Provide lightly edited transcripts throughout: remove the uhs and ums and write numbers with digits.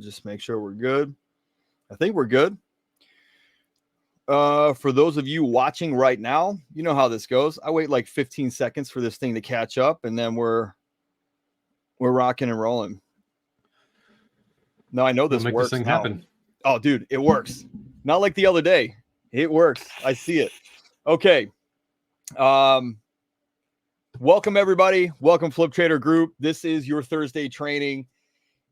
Just make sure we're good. I think we're good. For those of you watching right now, you know how this goes. I wait like 15 seconds for this thing to catch up, and then we're rocking and rolling. Now I know this make works this thing now. happen. Oh, dude, it works. Not like the other day. It works. I see it. Okay. Welcome everybody. Welcome FlipTrader group. This is your Thursday training.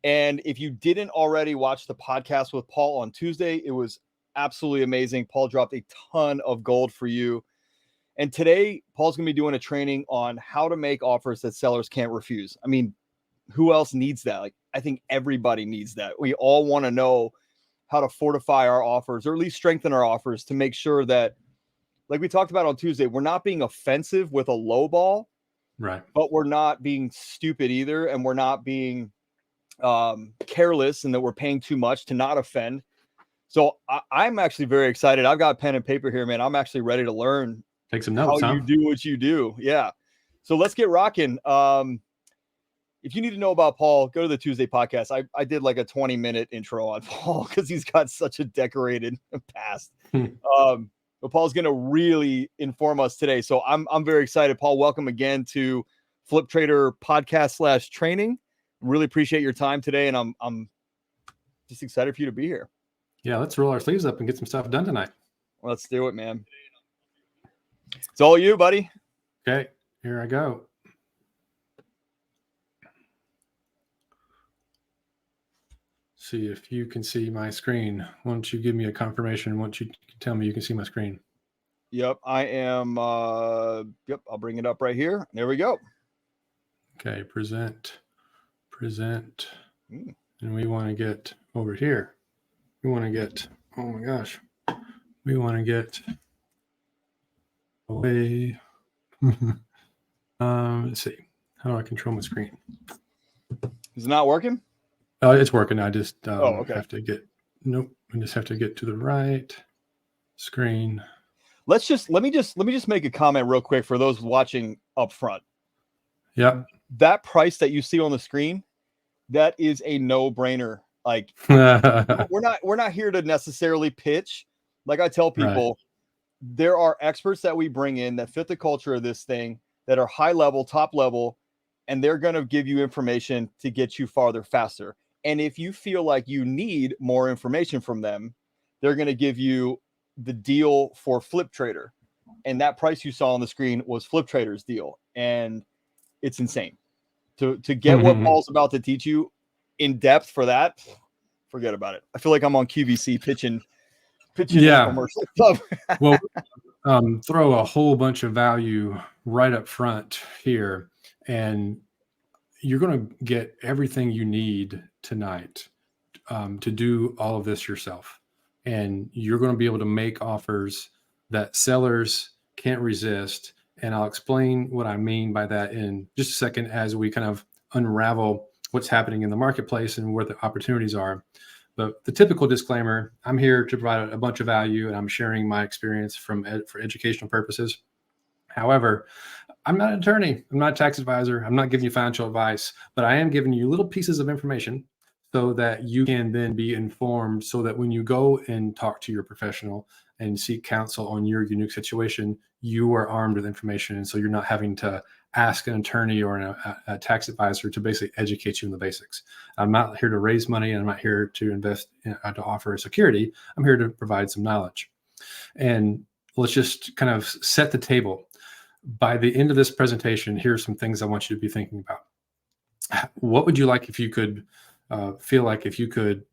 And if you didn't already watch the podcast with Paul on Tuesday, it was absolutely amazing. Paul dropped a ton of gold for you. And today, Paul's going to be doing a training on how to make offers that sellers can't refuse. I mean, who else needs that? Like, I think everybody needs that. We all want to know how to fortify our offers, or at least strengthen our offers, to make sure that, like we talked about on Tuesday, we're not being offensive with a low ball, right? But we're not being stupid either. And we're not being careless, and that we're paying too much to not offend. So I'm actually very excited. I've got pen and paper here, man. I'm actually ready to learn. Take some notes, how you do what you do. Yeah. So let's get rocking. If you need to know about Paul, go to the Tuesday podcast. I did like a 20-minute intro on Paul because he's got such a decorated past. But Paul's going to really inform us today. So I'm very excited. Paul, welcome again to FlipTrader podcast / training. Really appreciate your time today. And I'm just excited for you to be here. Yeah. Let's roll our sleeves up and get some stuff done tonight. Let's do it, man. It's all you, buddy. Okay. Here I go. See if you can see my screen. Why don't you give me a confirmation once you tell me you can see my screen? Yep, I am. Yep, I'll bring it up right here. There we go. Okay, present. And we want to get over here. We want to get, oh my gosh. We want to get away. Let's see. How do I control my screen? Is it not working? It's working. I just okay. have to get, nope. I just have to get to the right screen. Let me just make a comment real quick for those watching up front. Yep. That price that you see on the screen, that is a no-brainer. Like we're not here to necessarily pitch. Like I tell people, right. There are experts that we bring in that fit the culture of this thing, that are high level, top level, and they're going to give you information to get you farther faster. And if you feel like you need more information from them, they're going to give you the deal for FlipTrader. And that price you saw on the screen was FlipTrader's deal. And it's insane. To get what Paul's about to teach you in depth for that, forget about it. I feel like I'm on QVC pitching yeah. commercial. Well, throw a whole bunch of value right up front here, and you're going to get everything you need tonight to do all of this yourself. And you're going to be able to make offers that sellers can't resist. And I'll explain what I mean by that in just a second as we kind of unravel what's happening in the marketplace and where the opportunities are. But the typical disclaimer, I'm here to provide a bunch of value, and I'm sharing my experience for educational purposes. However, I'm not an attorney. I'm not a tax advisor. I'm not giving you financial advice, but I am giving you little pieces of information so that you can then be informed, so that when you go and talk to your professional and seek counsel on your unique situation, you are armed with information. And so you're not having to ask an attorney or a tax advisor to basically educate you in the basics. I'm not here to raise money, and I'm not here to invest to offer a security. I'm here to provide some knowledge. And let's just kind of set the table. By the end of this presentation, here's some things I want you to be thinking about. What would you like if you could feel like if you could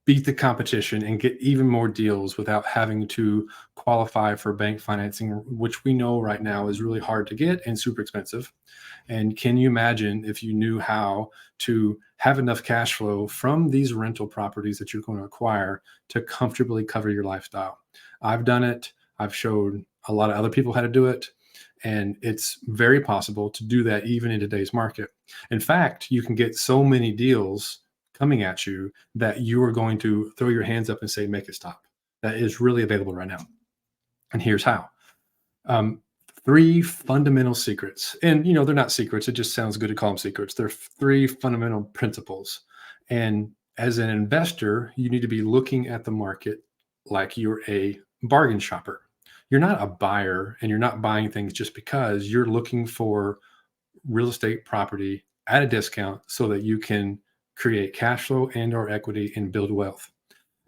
beat the competition and get even more deals without having to qualify for bank financing, which we know right now is really hard to get and super expensive? And can you imagine if you knew how to have enough cash flow from these rental properties that you're going to acquire to comfortably cover your lifestyle? I've done it. I've showed a lot of other people how to do it. And it's very possible to do that even in today's market. In fact, you can get so many deals coming at you that you are going to throw your hands up and say, make it stop. That is really available right now. And here's how. 3 fundamental secrets. And, they're not secrets. It just sounds good to call them secrets. They're 3 fundamental principles. And as an investor, you need to be looking at the market like you're a bargain shopper. You're not a buyer, and you're not buying things just because. You're looking for real estate property at a discount so that you can create cash flow and or equity and build wealth.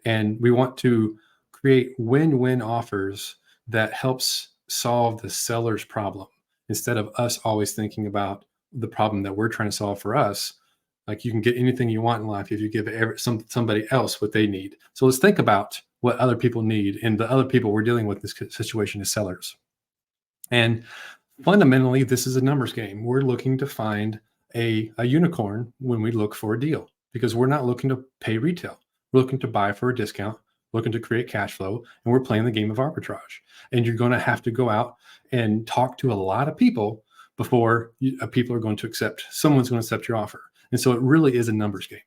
And we want to create win-win offers that helps solve the seller's problem instead of us always thinking about the problem that we're trying to solve for us. Like, you can get anything you want in life if you give somebody else what they need. So let's think about what other people need, and the other people we're dealing with this situation is sellers. And fundamentally, this is a numbers game. We're looking to find a unicorn when we look for a deal, because we're not looking to pay retail. We're looking to buy for a discount, looking to create cash flow, and we're playing the game of arbitrage. And you're going to have to go out and talk to a lot of people before people are going to someone's going to accept your offer. And so it really is a numbers game.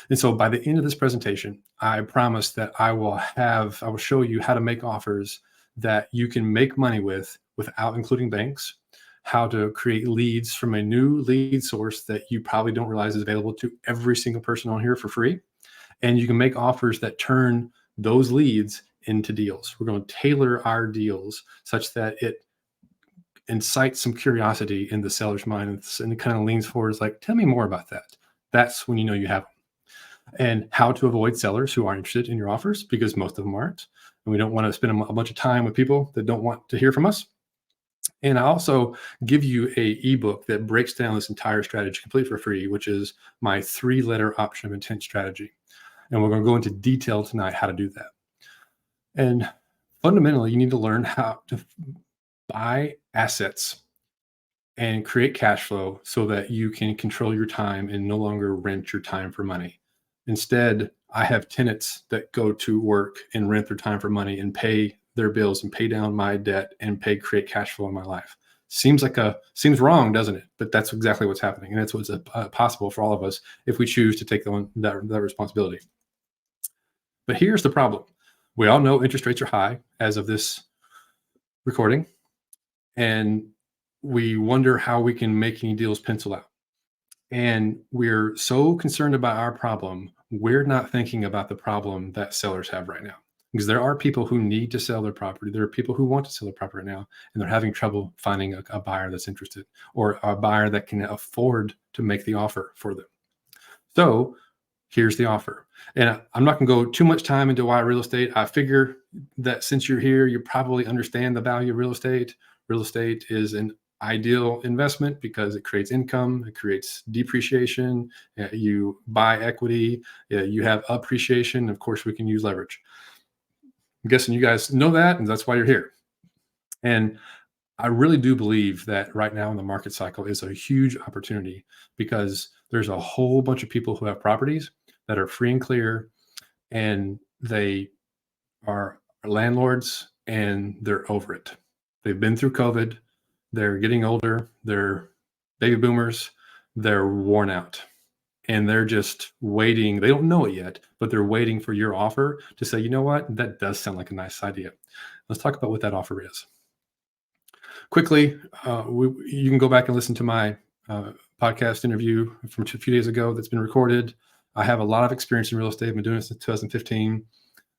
And so by the end of this presentation, I promise that I will show you how to make offers that you can make money without including banks, how to create leads from a new lead source that you probably don't realize is available to every single person on here for free. And you can make offers that turn those leads into deals. We're going to tailor our deals such that it incites some curiosity in the seller's mind, and it kind of leans forward. It's like, tell me more about that. That's when you know you have them. And how to avoid sellers who aren't interested in your offers, because most of them aren't. And we don't want to spend a bunch of time with people that don't want to hear from us. And I also give you an ebook that breaks down this entire strategy completely for free, which is my 3-letter option of intent strategy. And we're going to go into detail tonight how to do that. And fundamentally, you need to learn how to buy assets and create cash flow so that you can control your time and no longer rent your time for money. Instead, I have tenants that go to work and rent their time for money and pay their bills and pay down my debt and create cash flow in my life. Seems wrong, doesn't it? But that's exactly what's happening. And that's what's possible for all of us if we choose to take that responsibility. But here's the problem. We all know interest rates are high as of this recording, and we wonder how we can make any deals pencil out. And we're so concerned about our problem, we're not thinking about the problem that sellers have right now. Because there are people who need to sell their property. There are people who want to sell their property right now, and they're having trouble finding a buyer that's interested, or a buyer that can afford to make the offer for them. So here's the offer. And I'm not going to go too much time into why real estate. I figure that since you're here, you probably understand the value of real estate. Real estate is an ideal investment because it creates income, it creates depreciation, you buy equity, you have appreciation. Of course, we can use leverage. I'm guessing you guys know that, and that's why you're here. And I really do believe that right now in the market cycle is a huge opportunity, because there's a whole bunch of people who have properties that are free and clear, and they are landlords and they're over it. They've been through COVID. They're getting older. They're baby boomers. They're worn out, and they're just waiting. They don't know it yet, but they're waiting for your offer to say, you know what, that does sound like a nice idea. Let's talk about what that offer is. Quickly, you can go back and listen to my podcast interview from a few days ago that's been recorded. I have a lot of experience in real estate. I've been doing this since 2015.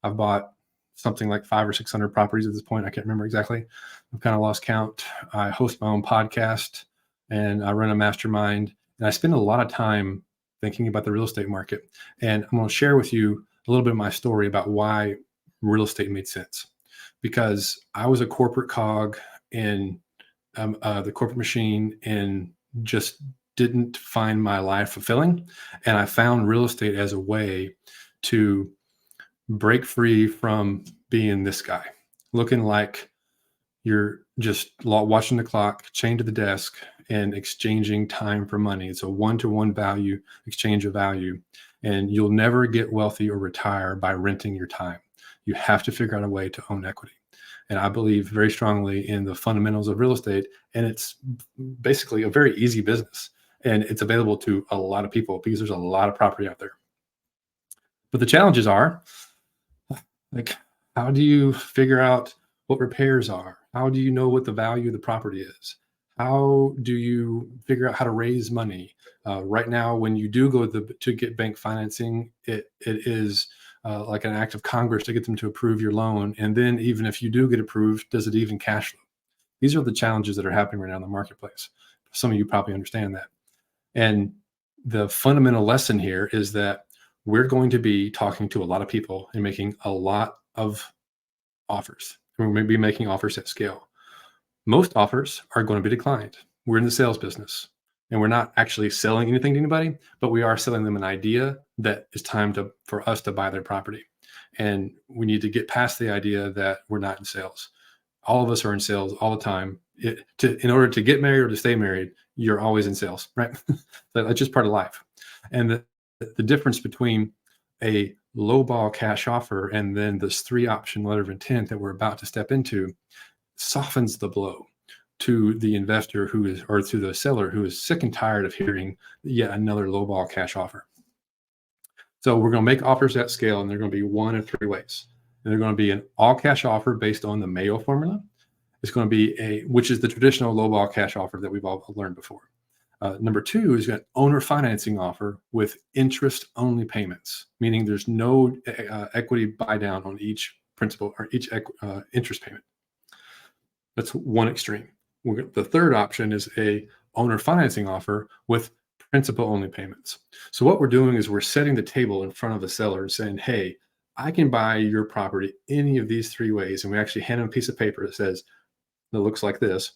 I've bought something like 500 or 600 properties at this point. I can't remember exactly. I've kind of lost count. I host my own podcast, and I run a mastermind, and I spend a lot of time thinking about the real estate market. And I'm going to share with you a little bit of my story about why real estate made sense. Because I was a corporate cog in the corporate machine and just didn't find my life fulfilling. And I found real estate as a way to break free from being this guy, looking like you're just watching the clock, chained to the desk, and exchanging time for money. It's a one-to-one value exchange of value. And you'll never get wealthy or retire by renting your time. You have to figure out a way to own equity. And I believe very strongly in the fundamentals of real estate. And it's basically a very easy business. And it's available to a lot of people because there's a lot of property out there. But the challenges are, like, how do you figure out what repairs are? How do you know what the value of the property is? How do you figure out how to raise money? Right now, when you do go to get bank financing, it is like an act of Congress to get them to approve your loan. And then even if you do get approved, does it even cash flow? These are the challenges that are happening right now in the marketplace. Some of you probably understand that. And the fundamental lesson here is that we're going to be talking to a lot of people and making a lot of offers. We're going to be making offers at scale. Most offers are going to be declined. We're in the sales business and we're not actually selling anything to anybody, but we are selling them an idea that it's time for us to buy their property. And we need to get past the idea that we're not in sales. All of us are in sales all the time. In order to get married or to stay married, you're always in sales, right? That's just part of life. And the difference between a lowball cash offer and then this 3-option letter of intent that we're about to step into softens the blow to the investor or to the seller who is sick and tired of hearing yet another lowball cash offer. So we're going to make offers at scale, and they're going to be one of 3 ways. And they're going to be an all cash offer based on the Mayo formula. It's going to be which is the traditional lowball cash offer that we've all learned before. Number 2 is an owner financing offer with interest only payments, meaning there's no equity buy down on each principal or each interest payment. That's one extreme. The third option is a owner financing offer with principal only payments. So what we're doing is we're setting the table in front of the seller and saying, hey, I can buy your property any of these 3 ways. And we actually hand them a piece of paper that says, that looks like this.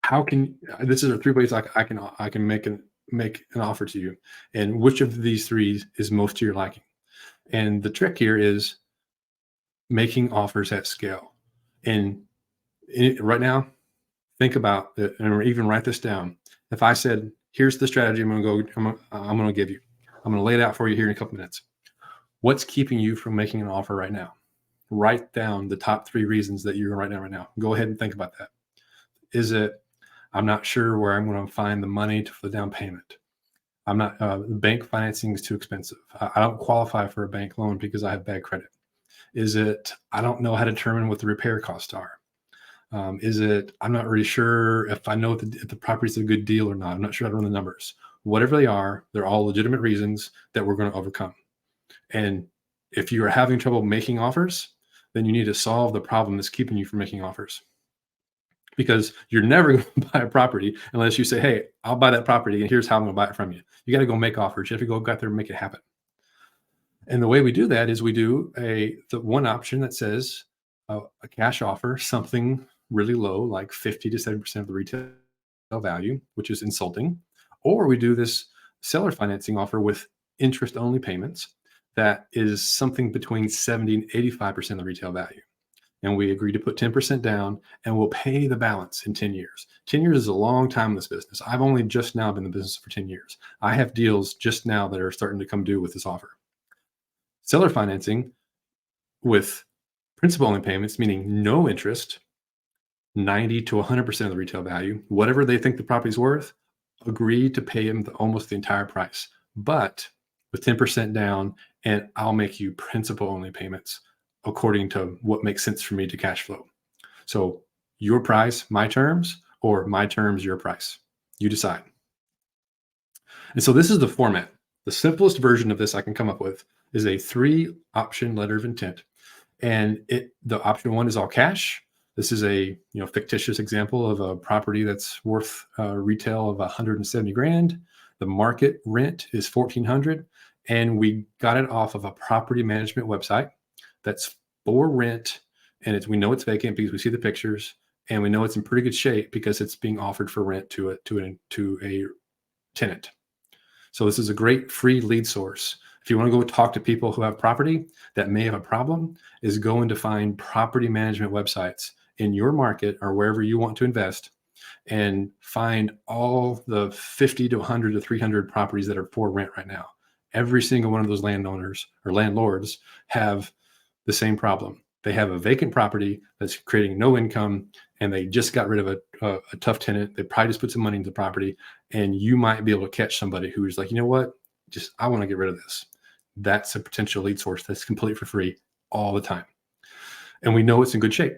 This is the 3 ways I can make an offer to you. And which of these 3 is most to your liking? And the trick here is making offers at scale. And right now, think about it, and even write this down. If I said, here's the strategy I'm going to give you. I'm going to lay it out for you here in a couple minutes. What's keeping you from making an offer right now? Write down the top 3 reasons that you're going to write down right now. Go ahead and think about that. Is it, I'm not sure where I'm going to find the money for the down payment. I'm not, bank financing is too expensive. I don't qualify for a bank loan because I have bad credit. Is it, I don't know how to determine what the repair costs are. Is it, I'm not really sure if I know if the property is a good deal or not. I'm not sure how to run the numbers. Whatever they are, they're all legitimate reasons that we're going to overcome. And if you are having trouble making offers, then you need to solve the problem that's keeping you from making offers. Because you're never going to buy a property unless you say, hey, I'll buy that property and here's how I'm going to buy it from you. You got to go make offers. You have to go out there and make it happen. And the way we do that is we do the one option that says a cash offer, something really low, like 50 to 70% of the retail value, which is insulting. Or we do this seller financing offer with interest only payments that is something between 70 and 85% of the retail value. And we agree to put 10% down and we'll pay the balance in 10 years. 10 years is a long time in this business. I've only just now been in the business for 10 years. I have deals just now that are starting to come due with this offer. Seller financing with principal only payments, meaning no interest, 90 to 100% of the retail value, whatever they think the property's worth, agree to pay them almost the entire price, but with 10% down, and I'll make you principal only payments according to what makes sense for me to cash flow. So your price, my terms, or my terms, your price. You decide. And so this is the format. The simplest version of this I can come up with is a 3-option letter of intent. And the option 1 is all cash. This is a fictitious example of a property that's worth retail of 170 grand. The market rent is 1,400, and we got it off of a property management website that's for rent, and we know it's vacant because we see the pictures, and we know it's in pretty good shape because it's being offered for rent to a tenant. So this is a great free lead source. If you want to go talk to people who have property that may have a problem, is going to find property management websites in your market or wherever you want to invest and find all the 50 to 100 to 300 properties that are for rent right now. Every single one of those landowners or landlords have the same problem. They have a vacant property that's creating no income, and they just got rid of a tough tenant. They probably just put some money into the property, and you might be able to catch somebody who's like, you know what, I want to get rid of this. That's a potential lead source that's completely for free all the time. And we know it's in good shape.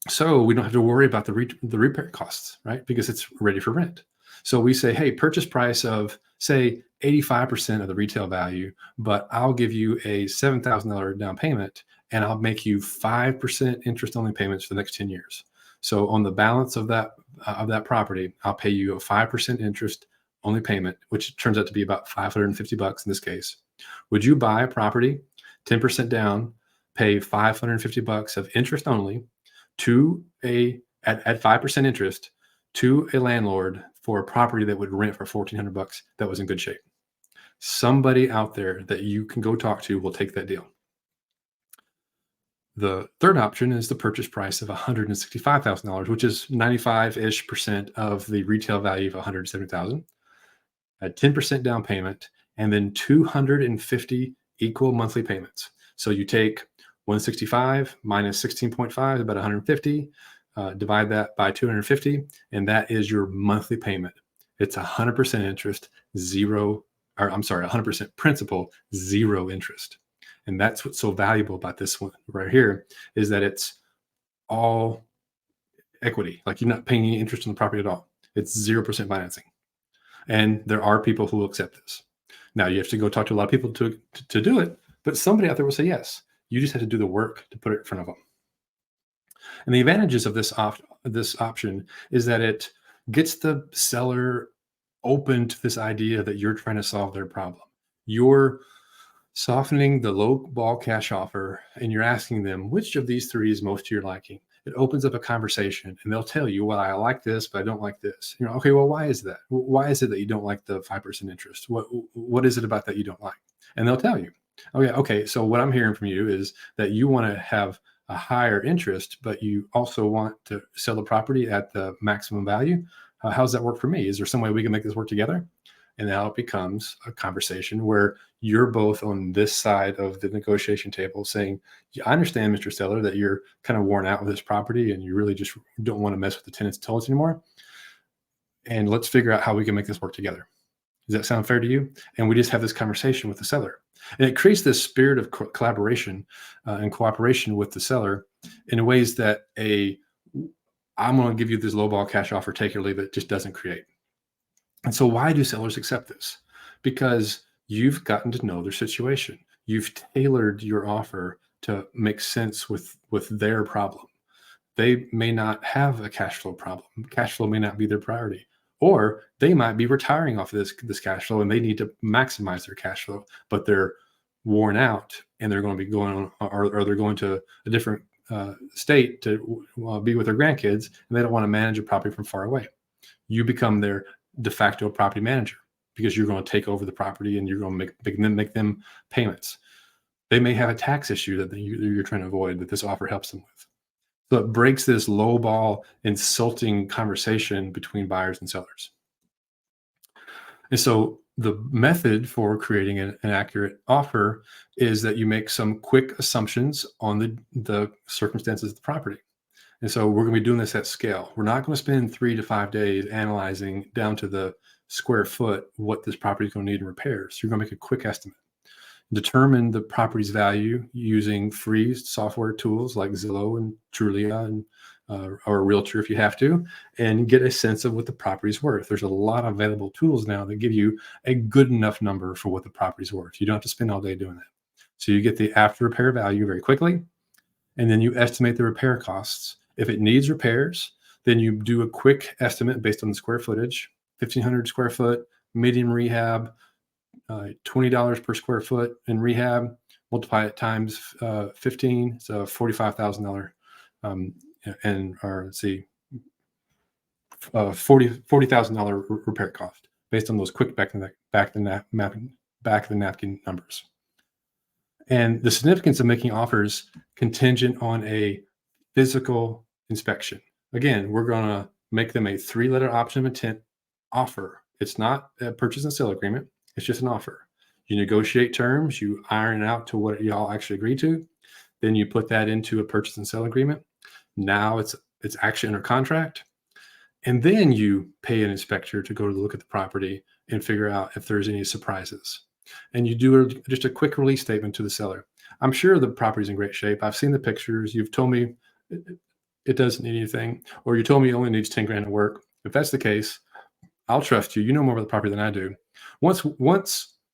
So we don't have to worry about the repair costs, right? Because it's ready for rent. So we say, hey, purchase price of, say, 85% of the retail value, but I'll give you a $7,000 down payment, and I'll make you 5% interest-only payments for the next 10 years. So on the balance of that property, I'll pay you a 5% interest-only payment, which turns out to be about $550 in this case. Would you buy a property, 10% down, pay $550 of interest only to at 5% interest to a landlord for a property that would rent for $1,400 that was in good shape? Somebody out there that you can go talk to will take that deal. The third option is the purchase price of $165,000, which is 95-ish% of the retail value of $170,000, a 10% down payment, and then 250 equal monthly payments. So you take 165 minus 16.5 is about 150. Divide that by 250, and that is your monthly payment. It's 100% interest, 100% principal, 0 interest. And that's what's so valuable about this one right here, is that it's all equity. Like, you're not paying any interest on the property at all. It's 0% financing. And there are people who will accept this. Now, you have to go talk to a lot of people to do it, but somebody out there will say yes. You just have to do the work to put it in front of them. And the advantages of this option is that it gets the seller open to this idea that you're trying to solve their problem. You're softening the low ball cash offer, and you're asking them which of these three is most to your liking. It opens up a conversation, and they'll tell you, well, I like this, but I don't like this. Okay, well, why is that? Why is it that you don't like the 5% interest? What is it about that you don't like? And they'll tell you. Okay, so what I'm hearing from you is that you want to have a higher interest, but you also want to sell the property at the maximum value. How does that work for me? Is there some way we can make this work together? And now it becomes a conversation where you're both on this side of the negotiation table saying, yeah, I understand, Mr. Seller, that you're kind of worn out with this property and you really just don't want to mess with the tenants' toilets anymore. And let's figure out how we can make this work together. Does that sound fair to you? And we just have this conversation with the seller. And it creates this spirit of collaboration and cooperation with the seller in ways that I'm going to give you this lowball cash offer, take it or leave it, just doesn't create. And so why do sellers accept this? Because you've gotten to know their situation. You've tailored your offer to make sense with their problem. They may not have a cash flow problem. Cash flow may not be their priority. Or they might be retiring off of this cash flow and they need to maximize their cash flow, but they're worn out and they're going to be going on, or they're going to a different state to be with their grandkids, and they don't want to manage a property from far away. You become their de facto property manager because you're going to take over the property and you're going to make them payments. They may have a tax issue that you're trying to avoid that this offer helps them with. So it breaks this low ball, insulting conversation between buyers and sellers. And so the method for creating an accurate offer is that you make some quick assumptions on the circumstances of the property. And so we're going to be doing this at scale. We're not going to spend 3 to 5 days analyzing down to the square foot what this property is going to need in repairs. You're going to make a quick estimate. Determine the property's value using free software tools like Zillow and Trulia and or a realtor if you have to, and get a sense of what the property's worth. There's a lot of available tools now that give you a good enough number for what the property's worth. You don't have to spend all day doing that. So you get the after repair value very quickly, and then you estimate the repair costs. If it needs repairs, then you do a quick estimate based on the square footage, 1,500 square foot, medium rehab, $20 per square foot in rehab, multiply it times 15, so $45,000, $40,000 repair cost based on those quick back of the napkin numbers. And the significance of making offers contingent on a physical inspection. Again, we're going to make them a 3-letter option of intent offer. It's not a purchase and sale agreement. It's just an offer. You negotiate terms, you iron it out to what y'all actually agree to. Then you put that into a purchase and sale agreement. Now it's actually under contract. And then you pay an inspector to go to look at the property and figure out if there's any surprises. And you do just a quick release statement to the seller. I'm sure the property's in great shape. I've seen the pictures. You've told me it doesn't need anything, or you told me it only needs 10 grand of work. If that's the case, I'll trust you. You know more about the property than I do. Once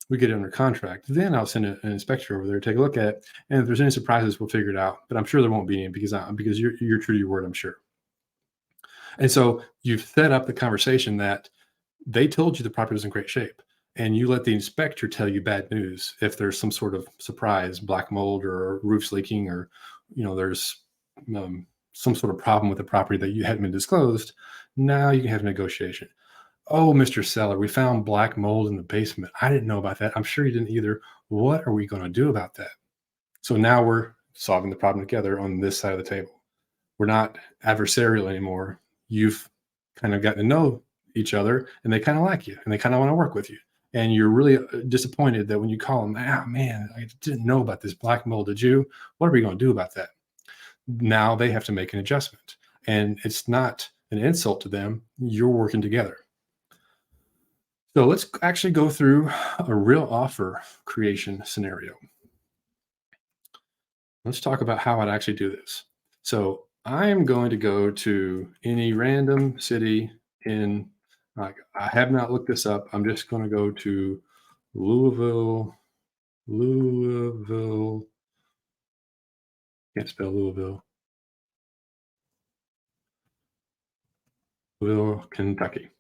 we get it under contract, then I'll send an inspector over there to take a look at it. And if there's any surprises, we'll figure it out. But I'm sure there won't be any because you're true to your word, I'm sure. And so you've set up the conversation that they told you the property was in great shape, and you let the inspector tell you bad news if there's some sort of surprise, black mold or roofs leaking, or there's some sort of problem with the property that you hadn't been disclosed. Now you can have a negotiation. Oh, Mr. Seller, we found black mold in the basement. I didn't know about that. I'm sure you didn't either. What are we going to do about that? So now we're solving the problem together on this side of the table. We're not adversarial anymore. You've kind of gotten to know each other, and they kind of like you, and they kind of want to work with you. And you're really disappointed that when you call them, man, I didn't know about this black mold. Did you? What are we going to do about that? Now they have to make an adjustment, and it's not an insult to them. You're working together. So let's actually go through a real offer creation scenario. Let's talk about how I'd actually do this. So I'm going to go to any random city in, I have not looked this up. I'm just going to go to Louisville. Can't spell Louisville. Louisville, Kentucky.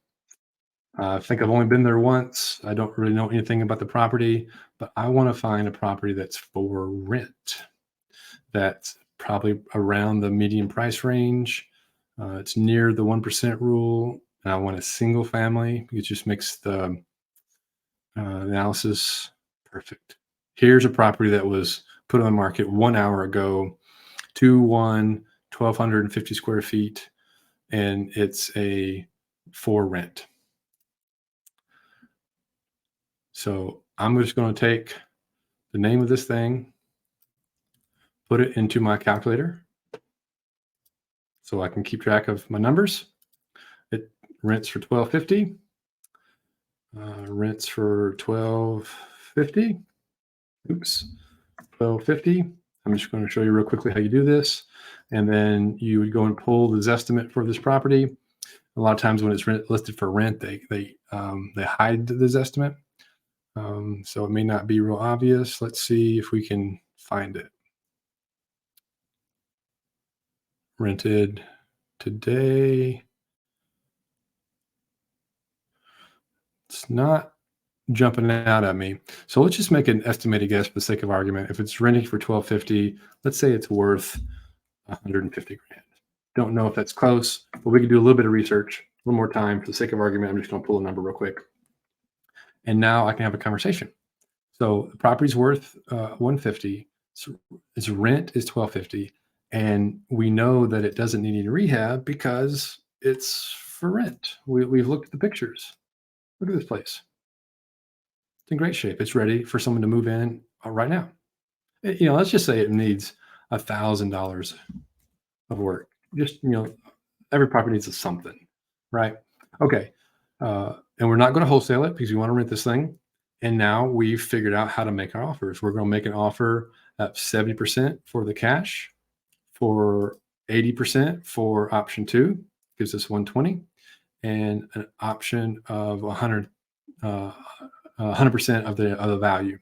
I think I've only been there once. I don't really know anything about the property, but I want to find a property that's for rent. That's probably around the median price range. It's near the 1% rule. And I want a single family. It just makes the analysis perfect. Here's a property that was put on the market 1 hour ago, 1,250 square feet, and it's for rent. So I'm just going to take the name of this thing, put it into my calculator so I can keep track of my numbers. It rents for $1,250. Rents for $1,250. Oops, $1,250. I'm just going to show you real quickly how you do this. And then you would go and pull the Zestimate for this property. A lot of times when it's listed for rent, they hide the Zestimate. So it may not be real obvious. Let's see if we can find it. Rented today. It's not jumping out at me. So let's just make an estimated guess for the sake of argument. If it's renting for $1,250, let's say it's worth $150 grand. Don't know if that's close, but we can do a little bit of research, a little more time. For the sake of argument, I'm just going to pull a number real quick. And now I can have a conversation. So the property's worth $150. So its rent is $1,250. And we know that it doesn't need any rehab because it's for rent. We've looked at the pictures. Look at this place. It's in great shape. It's ready for someone to move in right now. Let's just say it needs $1,000 of work. Just, every property needs something, right? Okay. And we're not going to wholesale it because we want to rent this thing. And now we've figured out how to make our offers. We're going to make an offer at 70% for the cash, for 80% for option 2, gives us 120, and an option of 100% of the value.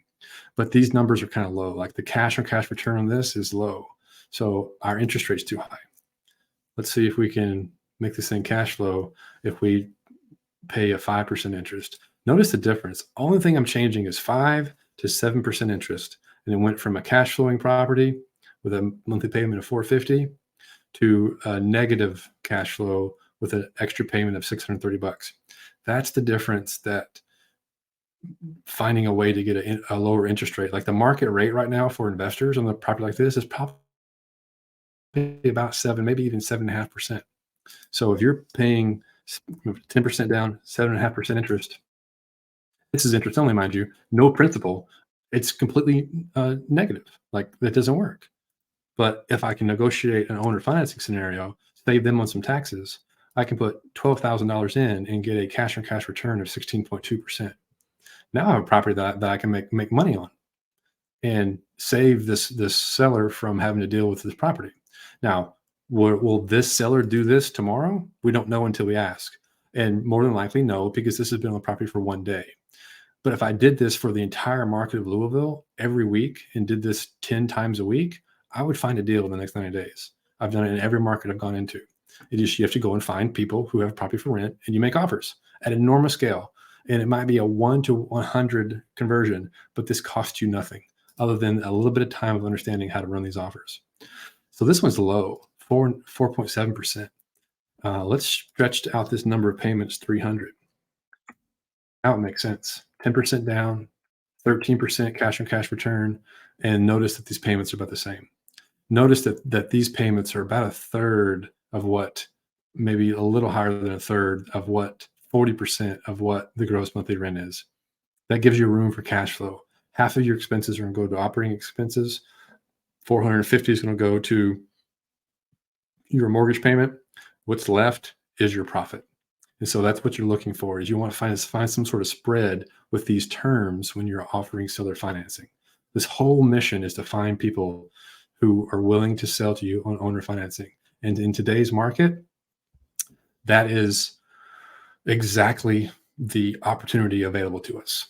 But these numbers are kind of low. Like the cash on cash return on this is low. So our interest rate's too high. Let's see if we can make this thing cash flow if we pay a 5% interest. Notice the difference. Only thing I'm changing is 5 to 7% interest. And it went from a cash flowing property with a monthly payment of $450 to a negative cash flow with an extra payment of $630. That's the difference. That finding a way to get a lower interest rate, like the market rate right now for investors on the property like this, is probably about 7, maybe even 7.5%. So if you're paying 10% down, 7.5% interest, this is interest only, mind you, no principal, it's completely negative. Like that doesn't work. But if I can negotiate an owner financing scenario, save them on some taxes, I can put $12,000 in and get a cash on cash return of 16.2%. Now I have a property that I can make money on and save this seller from having to deal with this property. Now, Will this seller do this tomorrow? We don't know until we ask. And more than likely, no, because this has been on the property for one day. But if I did this for the entire market of Louisville every week and did this 10 times a week, I would find a deal in the next 90 days. I've done it in every market I've gone into. You have to go and find people who have property for rent, and you make offers at enormous scale. And it might be a 1 to 100 conversion, but this costs you nothing other than a little bit of time of understanding how to run these offers. So this one's low, 4.7%. Let's stretch out this number of payments, 300. Now it makes sense. 10% down, 13% cash on cash return, and notice that these payments are about the same. Notice that these payments are about a third of what, maybe a little higher than a third of what, 40% of what the gross monthly rent is. That gives you room for cash flow. Half of your expenses are going to go to operating expenses. 450 is going to go to your mortgage payment. What's left is your profit. And so that's what you're looking for, is you want to find some sort of spread with these terms when you're offering seller financing. This whole mission is to find people who are willing to sell to you on owner financing. And in today's market, that is exactly the opportunity available to us.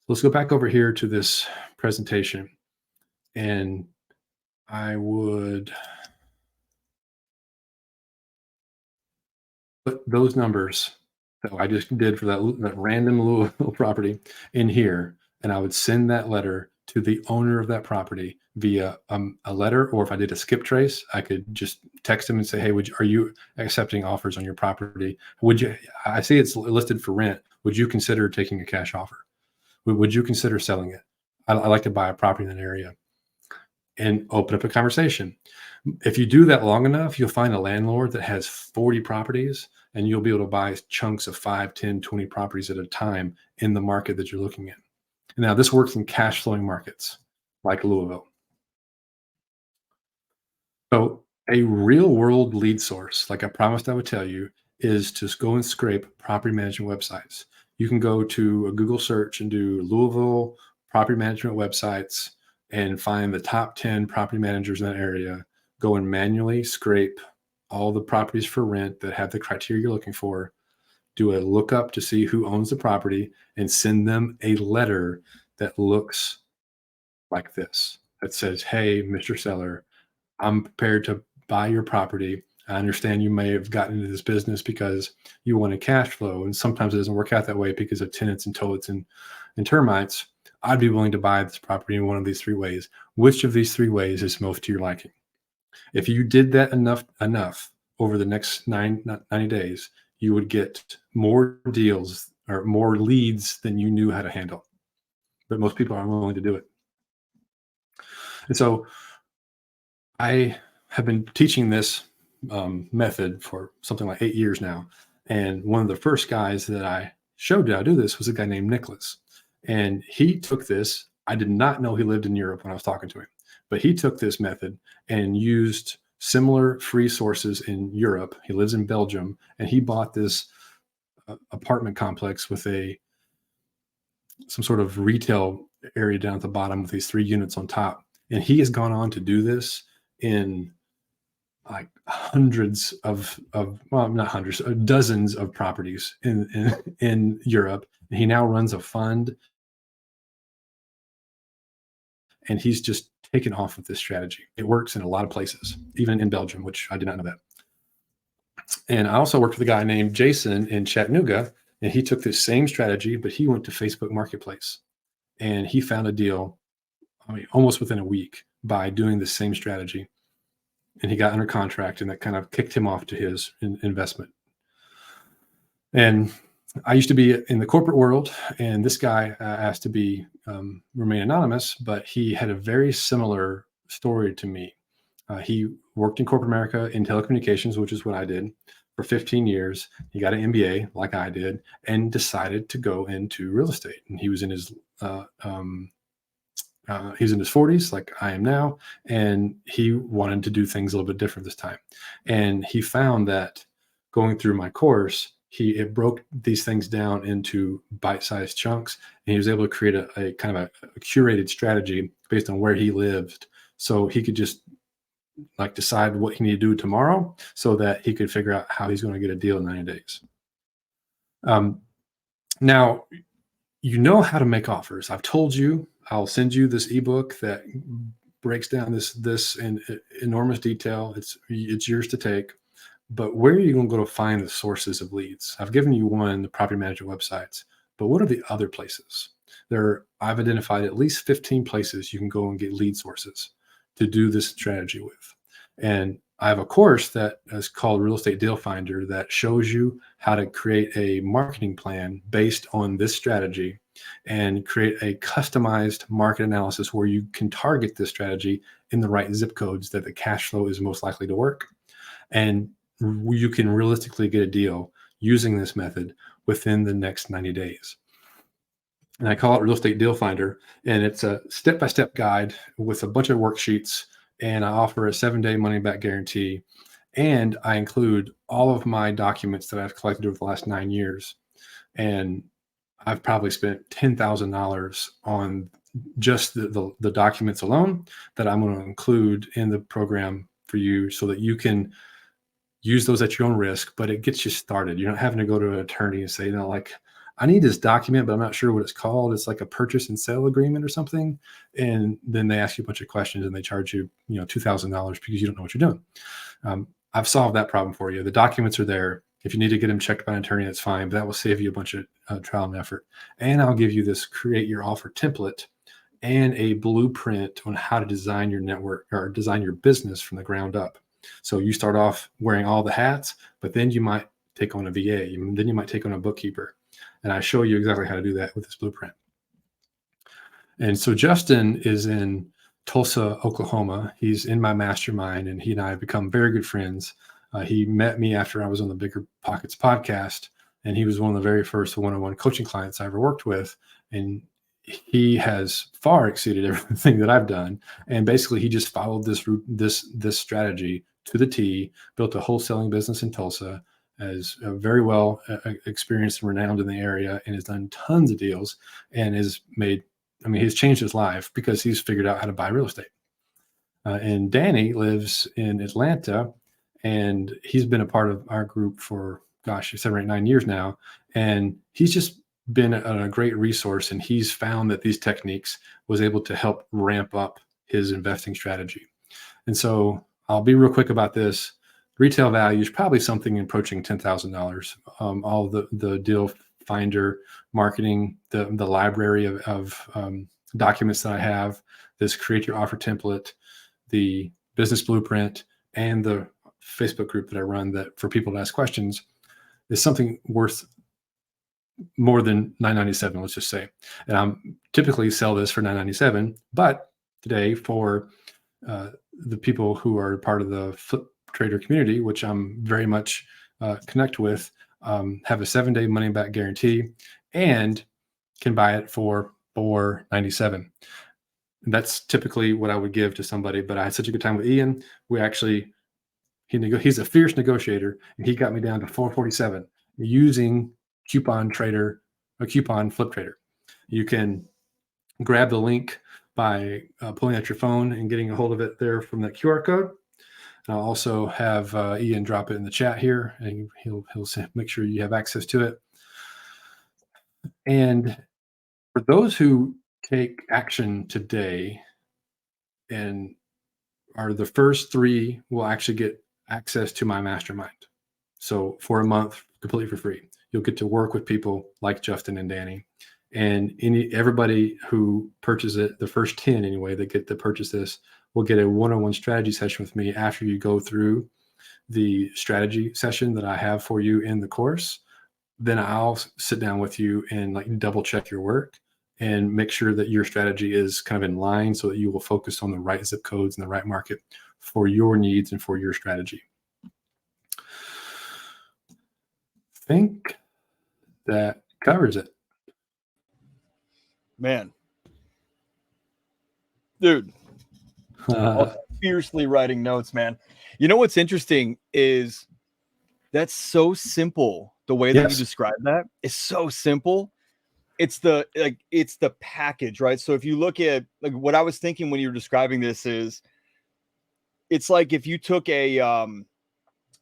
Let's go back over here to this presentation, and I would put those numbers that I just did for that random Louisville property in here, and I would send that letter to the owner of that property via a letter, or if I did a skip trace, I could just text him and say, hey, are you accepting offers on your property? I see it's listed for rent. Would you consider taking a cash offer? Would you consider selling it? I like to buy a property in that area, and open up a conversation. If you do that long enough, you'll find a landlord that has 40 properties, and you'll be able to buy chunks of 5, 10, 20 properties at a time in the market that you're looking at. Now, this works in cash flowing markets like Louisville. So a real world lead source, like I promised I would tell you, is to go and scrape property management websites. You can go to a Google search and do Louisville property management websites and find the top 10 property managers in that area. Go and manually scrape all the properties for rent that have the criteria you're looking for. Do a lookup to see who owns the property, and send them a letter that looks like this, that says, hey, Mr. Seller, I'm prepared to buy your property. I understand you may have gotten into this business because you wanted cash flow, and sometimes it doesn't work out that way because of tenants and toads and termites. I'd be willing to buy this property in one of these 3 ways. Which of these 3 ways is most to your liking? If you did that enough over the next 90 days, you would get more deals or more leads than you knew how to handle. But most people aren't willing to do it. And so I have been teaching this method for something like 8 years now. And one of the first guys that I showed how to do this was a guy named Nicholas. And he took this. I did not know he lived in Europe when I was talking to him, but he took this method and used similar free sources in Europe. He lives in Belgium, and he bought this apartment complex with some sort of retail area down at the bottom with these 3 units on top. And he has gone on to do this in like hundreds of well, not hundreds, dozens of properties in Europe. And he now runs a fund, and he's just taken off with this strategy. It works in a lot of places, even in Belgium, which I did not know that. And I also worked with a guy named Jason in Chattanooga, and he took this same strategy, but he went to Facebook Marketplace, and he found a deal, almost within a week, by doing the same strategy. And he got under contract, and that kind of kicked him off to his investment. And I used to be in the corporate world, and this guy asked to remain anonymous, but he had a very similar story to me. He worked in corporate America in telecommunications, which is what I did, for 15 years. He got an MBA like I did, and decided to go into real estate. And he was in his 40s, like I am now, and he wanted to do things a little bit different this time. And he found that going through my course, it broke these things down into bite-sized chunks, and he was able to create a kind of a curated strategy based on where he lived, so he could just like decide what he needed to do tomorrow so that he could figure out how he's going to get a deal in 90 days. Now, you know how to make offers. I've told you, I'll send you this ebook that breaks down this in enormous detail. It's yours to take. But where are you going to go to find the sources of leads? I've given you one, the property manager websites, but what are the other places? I've identified at least 15 places you can go and get lead sources to do this strategy with. And I have a course that is called Real Estate Deal Finder that shows you how to create a marketing plan based on this strategy and create a customized market analysis where you can target this strategy in the right zip codes that the cash flow is most likely to work. And you can realistically get a deal using this method within the next 90 days. And I call it Real Estate Deal Finder. And it's a step-by-step guide with a bunch of worksheets. And I offer a 7-day money-back guarantee. And I include all of my documents that I've collected over the last 9 years. And I've probably spent $10,000 on just the documents alone that I'm going to include in the program for you so that you can use those at your own risk, but it gets you started. You're not having to go to an attorney and say, like, I need this document, but I'm not sure what it's called. It's like a purchase and sale agreement or something. And then they ask you a bunch of questions and they charge you, $2,000 because you don't know what you're doing. I've solved that problem for you. The documents are there. If you need to get them checked by an attorney, that's fine, but that will save you a bunch of trial and effort. And I'll give you this create your offer template and a blueprint on how to design your network or design your business from the ground up. So you start off wearing all the hats, but then you might take on a VA, then you might take on a bookkeeper. And I show you exactly how to do that with this blueprint. And so Justin is in Tulsa, Oklahoma. He's in my mastermind, and he and I have become very good friends. He met me after I was on the Bigger Pockets podcast, and he was one of the very first one-on-one coaching clients I ever worked with. And he has far exceeded everything that I've done. And basically, he just followed this strategy to the T, built a wholesaling business in Tulsa, is very well experienced and renowned in the area, and has done tons of deals and he's changed his life because he's figured out how to buy real estate. And Danny lives in Atlanta, and he's been a part of our group for, 7 or 8, 9 years now. And he's just been a great resource, and he's found that these techniques was able to help ramp up his investing strategy. And so I'll be real quick about this. Retail value is probably something approaching $10,000. All the deal finder marketing, the library of documents that I have, this create your offer template, the business blueprint, and the Facebook group that I run that for people to ask questions is something worth more than $997, let's just say. And I'm typically sell this for $997, but today for the people who are part of the FlipTrader community, which I'm very much connect with, have a 7-day money back guarantee and can buy it for $497. And that's typically what I would give to somebody, but I had such a good time with Ian. He's a fierce negotiator, and he got me down to $447 using FlipTrader. You can grab the link by pulling out your phone and getting a hold of it there from that QR code. I'll also have Ian drop it in the chat here, and he'll make sure you have access to it. And for those who take action today and are the first 3 will actually get access to my mastermind. So for a month, completely for free, you'll get to work with people like Justin and Danny. And everybody who purchases it, the first 10 anyway, that get to purchase this, will get a one-on-one strategy session with me after you go through the strategy session that I have for you in the course. Then I'll sit down with you and double check your work and make sure that your strategy is kind of in line so that you will focus on the right zip codes and the right market for your needs and for your strategy. I think that covers it. Man. Dude. Fiercely writing notes, man. You know what's interesting is that's so simple. The way that you describe that is so simple. It's the package, right? So if you look at what I was thinking when you were describing this is it's like if you took a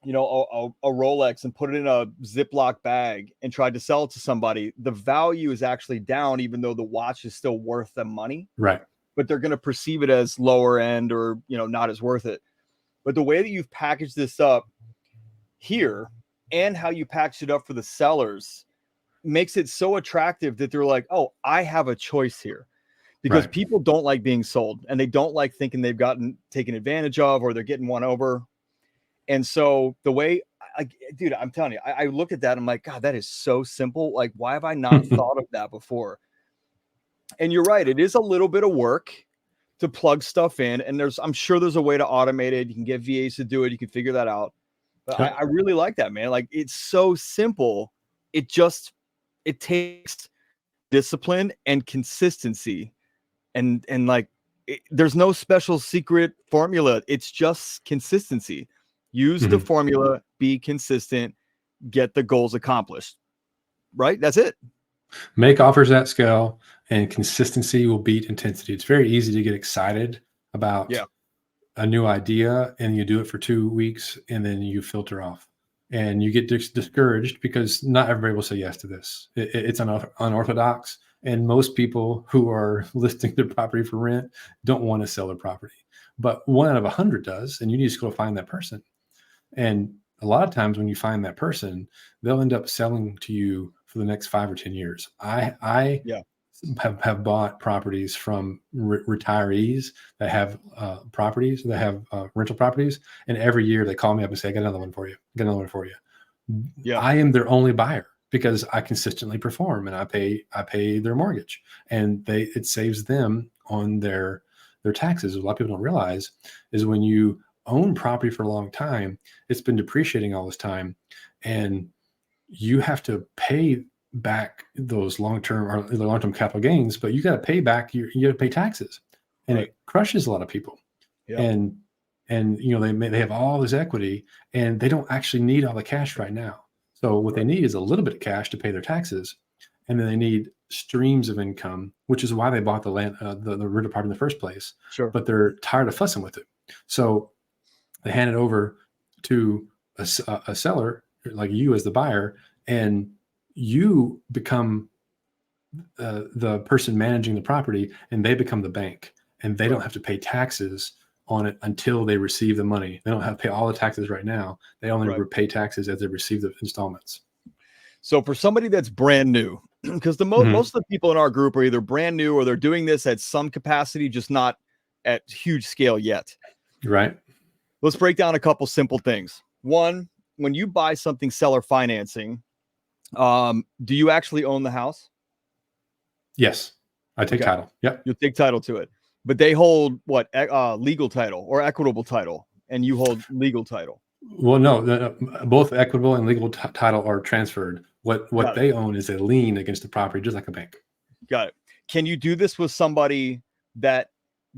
Rolex and put it in a Ziploc bag and tried to sell it to somebody, the value is actually down, even though the watch is still worth them money. Right. But they're going to perceive it as lower end or, not as worth it. But the way that you've packaged this up here and how you package it up for the sellers makes it so attractive that they're like, oh, I have a choice here. Because people don't like being sold, and they don't like thinking they've gotten taken advantage of or they're getting one over. And so the way, dude, I'm telling you, I look at that, I'm like, God, that is so simple. Like, why have I not thought of that before? And you're right. It is a little bit of work to plug stuff in. And I'm sure there's a way to automate it. You can get VAs to do it. You can figure that out. But I really like that, man. Like, it's so simple. It takes discipline and consistency. And like, there's no special secret formula. It's just consistency. Use the formula, be consistent, get the goals accomplished. Right? That's it. Make offers at scale, and consistency will beat intensity. It's very easy to get excited about a new idea, and you do it for 2 weeks, and then you filter off. And you get discouraged because not everybody will say yes to this. It's unorthodox. And most people who are listing their property for rent don't want to sell their property. But 1 out of 100 does, and you need to go find that person. And a lot of times when you find that person, they'll end up selling to you for the next 5 or 10 years. I have bought properties from retirees that have properties, that have rental properties. And every year they call me up and say, I got another one for you. I got another one for you. Yeah. I am their only buyer because I consistently perform and I pay their mortgage, and it saves them on their taxes. A lot of people don't realize is when you own property for a long time, it's been depreciating all this time, and you have to pay back those long-term capital gains, but you got to pay back you got to pay taxes, and it crushes a lot of people. Yeah. And they have all this equity and they don't actually need all the cash right now. So what they need is a little bit of cash to pay their taxes, and then they need streams of income, which is why they bought the land, the rental property in the first place. Sure. But they're tired of fussing with it, so they hand it over to a seller like you as the buyer, and you become the person managing the property, and they become the bank, and they don't have to pay taxes on it until they receive the money. They don't have to pay all the taxes right now. They only pay taxes as they receive the installments. So for somebody that's brand new, because most of the people in our group are either brand new or they're doing this at some capacity, just not at huge scale yet. Right. Let's break down a couple simple things. One, when you buy something seller financing, do you actually own the house? Yes. I take title. Yep. You take title to it. But they hold what? Legal title or equitable title, and you hold legal title. Well, no, both equitable and legal title are transferred. What they own is a lien against the property, just like a bank. Got it. Can you do this with somebody that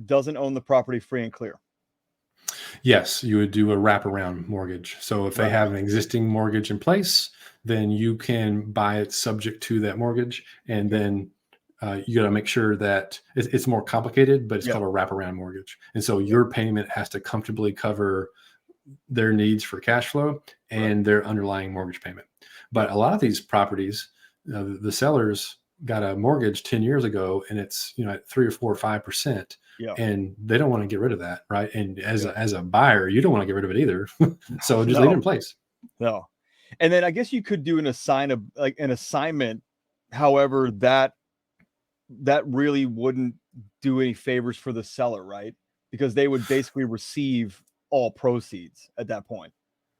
doesn't own the property free and clear? Yes, you would do a wraparound mortgage. So if they have an existing mortgage in place, then you can buy it subject to that mortgage, and then you got to make sure that it's more complicated, but it's called a wraparound mortgage. And so your payment has to comfortably cover their needs for cash flow and their underlying mortgage payment. But a lot of these properties, the sellers got a mortgage 10 years ago, and it's at 3 or 4 or 5%, and they don't want to get rid of that, right? And as a buyer, you don't want to get rid of it either, so just leave it in place. No, and then I guess you could do an assignment. However, that really wouldn't do any favors for the seller, right? Because they would basically receive all proceeds at that point.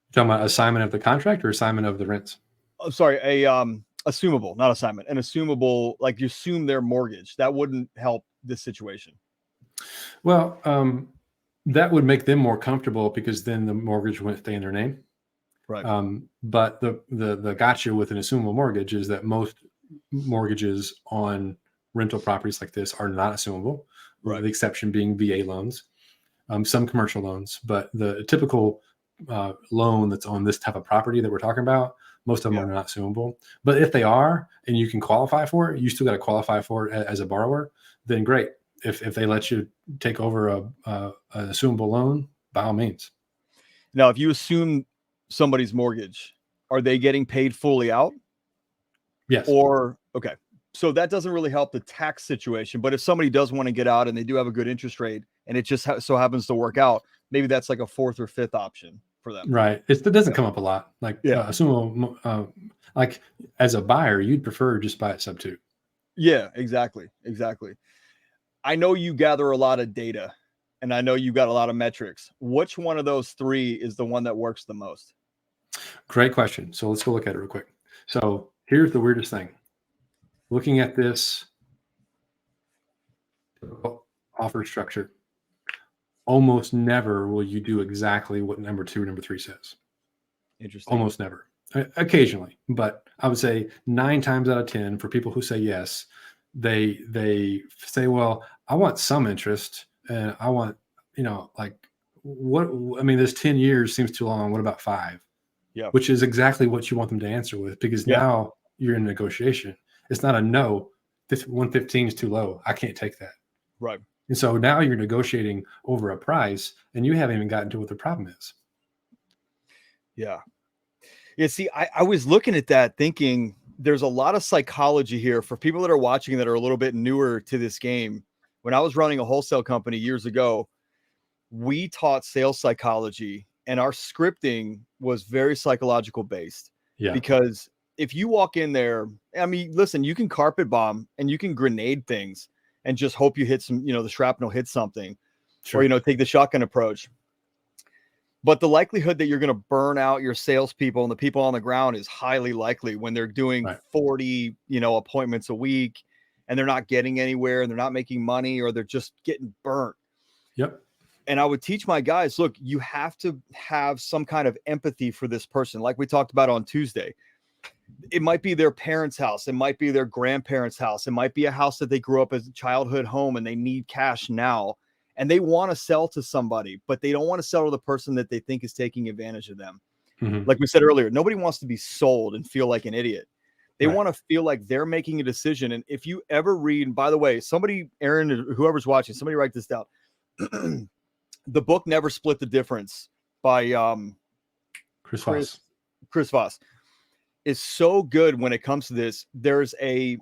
You're talking about assignment of the contract or assignment of the rents? Oh, sorry, assumable, not assignment. An assumable, like you assume their mortgage. That wouldn't help this situation. Well, that would make them more comfortable because then the mortgage wouldn't stay in their name. Right. But the gotcha with an assumable mortgage is that most mortgages on rental properties like this are not assumable, the exception being VA loans, some commercial loans. But the typical loan that's on this type of property that we're talking about, most of them are not assumable. But if they are, and you can qualify for it, you still got to qualify for it as a borrower, then great. If they let you take over an assumable loan, by all means. Now, if you assume somebody's mortgage, are they getting paid fully out? Yes. Or, okay, so that doesn't really help the tax situation. But if somebody does want to get out and they do have a good interest rate and it just so happens to work out, maybe that's like a fourth or fifth option for them. Right. It doesn't come up a lot. Like, assume, like as a buyer, you'd prefer just buy it sub 2. Yeah, exactly. I know you gather a lot of data and I know you got a lot of metrics. Which one of those three is the one that works the most? Great question. So let's go look at it real quick. So here's the weirdest thing. Looking at this offer structure, almost never will you do exactly what number 2 or number 3 says. Interesting. Almost never. Occasionally, but I would say 9 times out of 10 for people who say yes, they say, well, I want some interest and I want, like this 10 years seems too long. What about 5? Yeah. Which is exactly what you want them to answer with, because now you're in negotiation. It's not a no, this 115 is too low. I can't take that. Right. And so now you're negotiating over a price and you haven't even gotten to what the problem is. Yeah. Yeah. See, I was looking at that thinking there's a lot of psychology here for people that are watching that are a little bit newer to this game. When I was running a wholesale company years ago, we taught sales psychology and our scripting was very psychological based. Yeah. Because if you walk in there, I mean, listen, you can carpet bomb and you can grenade things and just hope you hit some, the shrapnel hits something, Sure. or, take the shotgun approach. But the likelihood that you're going to burn out your salespeople and the people on the ground is highly likely when they're doing 40, appointments a week and they're not getting anywhere and they're not making money or they're just getting burnt. Yep. And I would teach my guys, look, you have to have some kind of empathy for this person. Like we talked about on Tuesday, it might be their parents' house. It might be their grandparents' house. It might be a house that they grew up as a childhood home and they need cash now. And they want to sell to somebody, but they don't want to sell to the person that they think is taking advantage of them. Mm-hmm. Like we said earlier, nobody wants to be sold and feel like an idiot. They want to feel like they're making a decision. And if you ever read, and by the way, somebody, Aaron, whoever's watching, somebody write this down. The book Never Split the Difference by Chris Voss is so good when it comes to this. There's a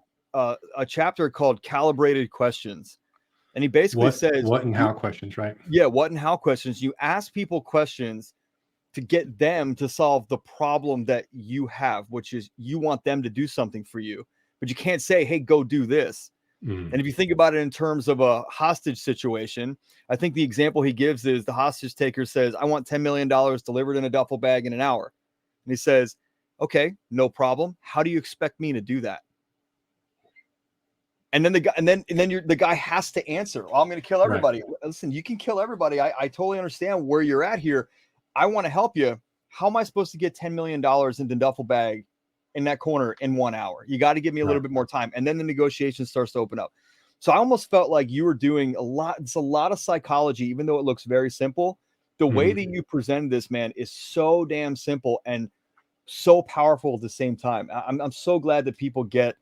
chapter called Calibrated Questions. And he basically says what and how questions, right? Yeah, what and how questions. You ask people questions to get them to solve the problem that you have, which is you want them to do something for you, but you can't say, hey, go do this. And if you think about it in terms of a hostage situation, I think the example he gives is the hostage taker says, I want $10 million delivered in a duffel bag in an hour. And he says, okay, no problem. How do you expect me to do that? And then the guy, and then the guy has to answer. Well, I'm going to kill everybody. Right. Listen, you can kill everybody. I totally understand where you're at here. I want to help you. How am I supposed to get $10 million in the duffel bag in that corner in 1 hour? You got to give me a little bit more time. And then the negotiation starts to open up. So I almost felt like you were doing a lot. It's a lot of psychology, even though it looks very simple. The way that you presented this, man, is so damn simple and so powerful at the same time. I'm so glad that people get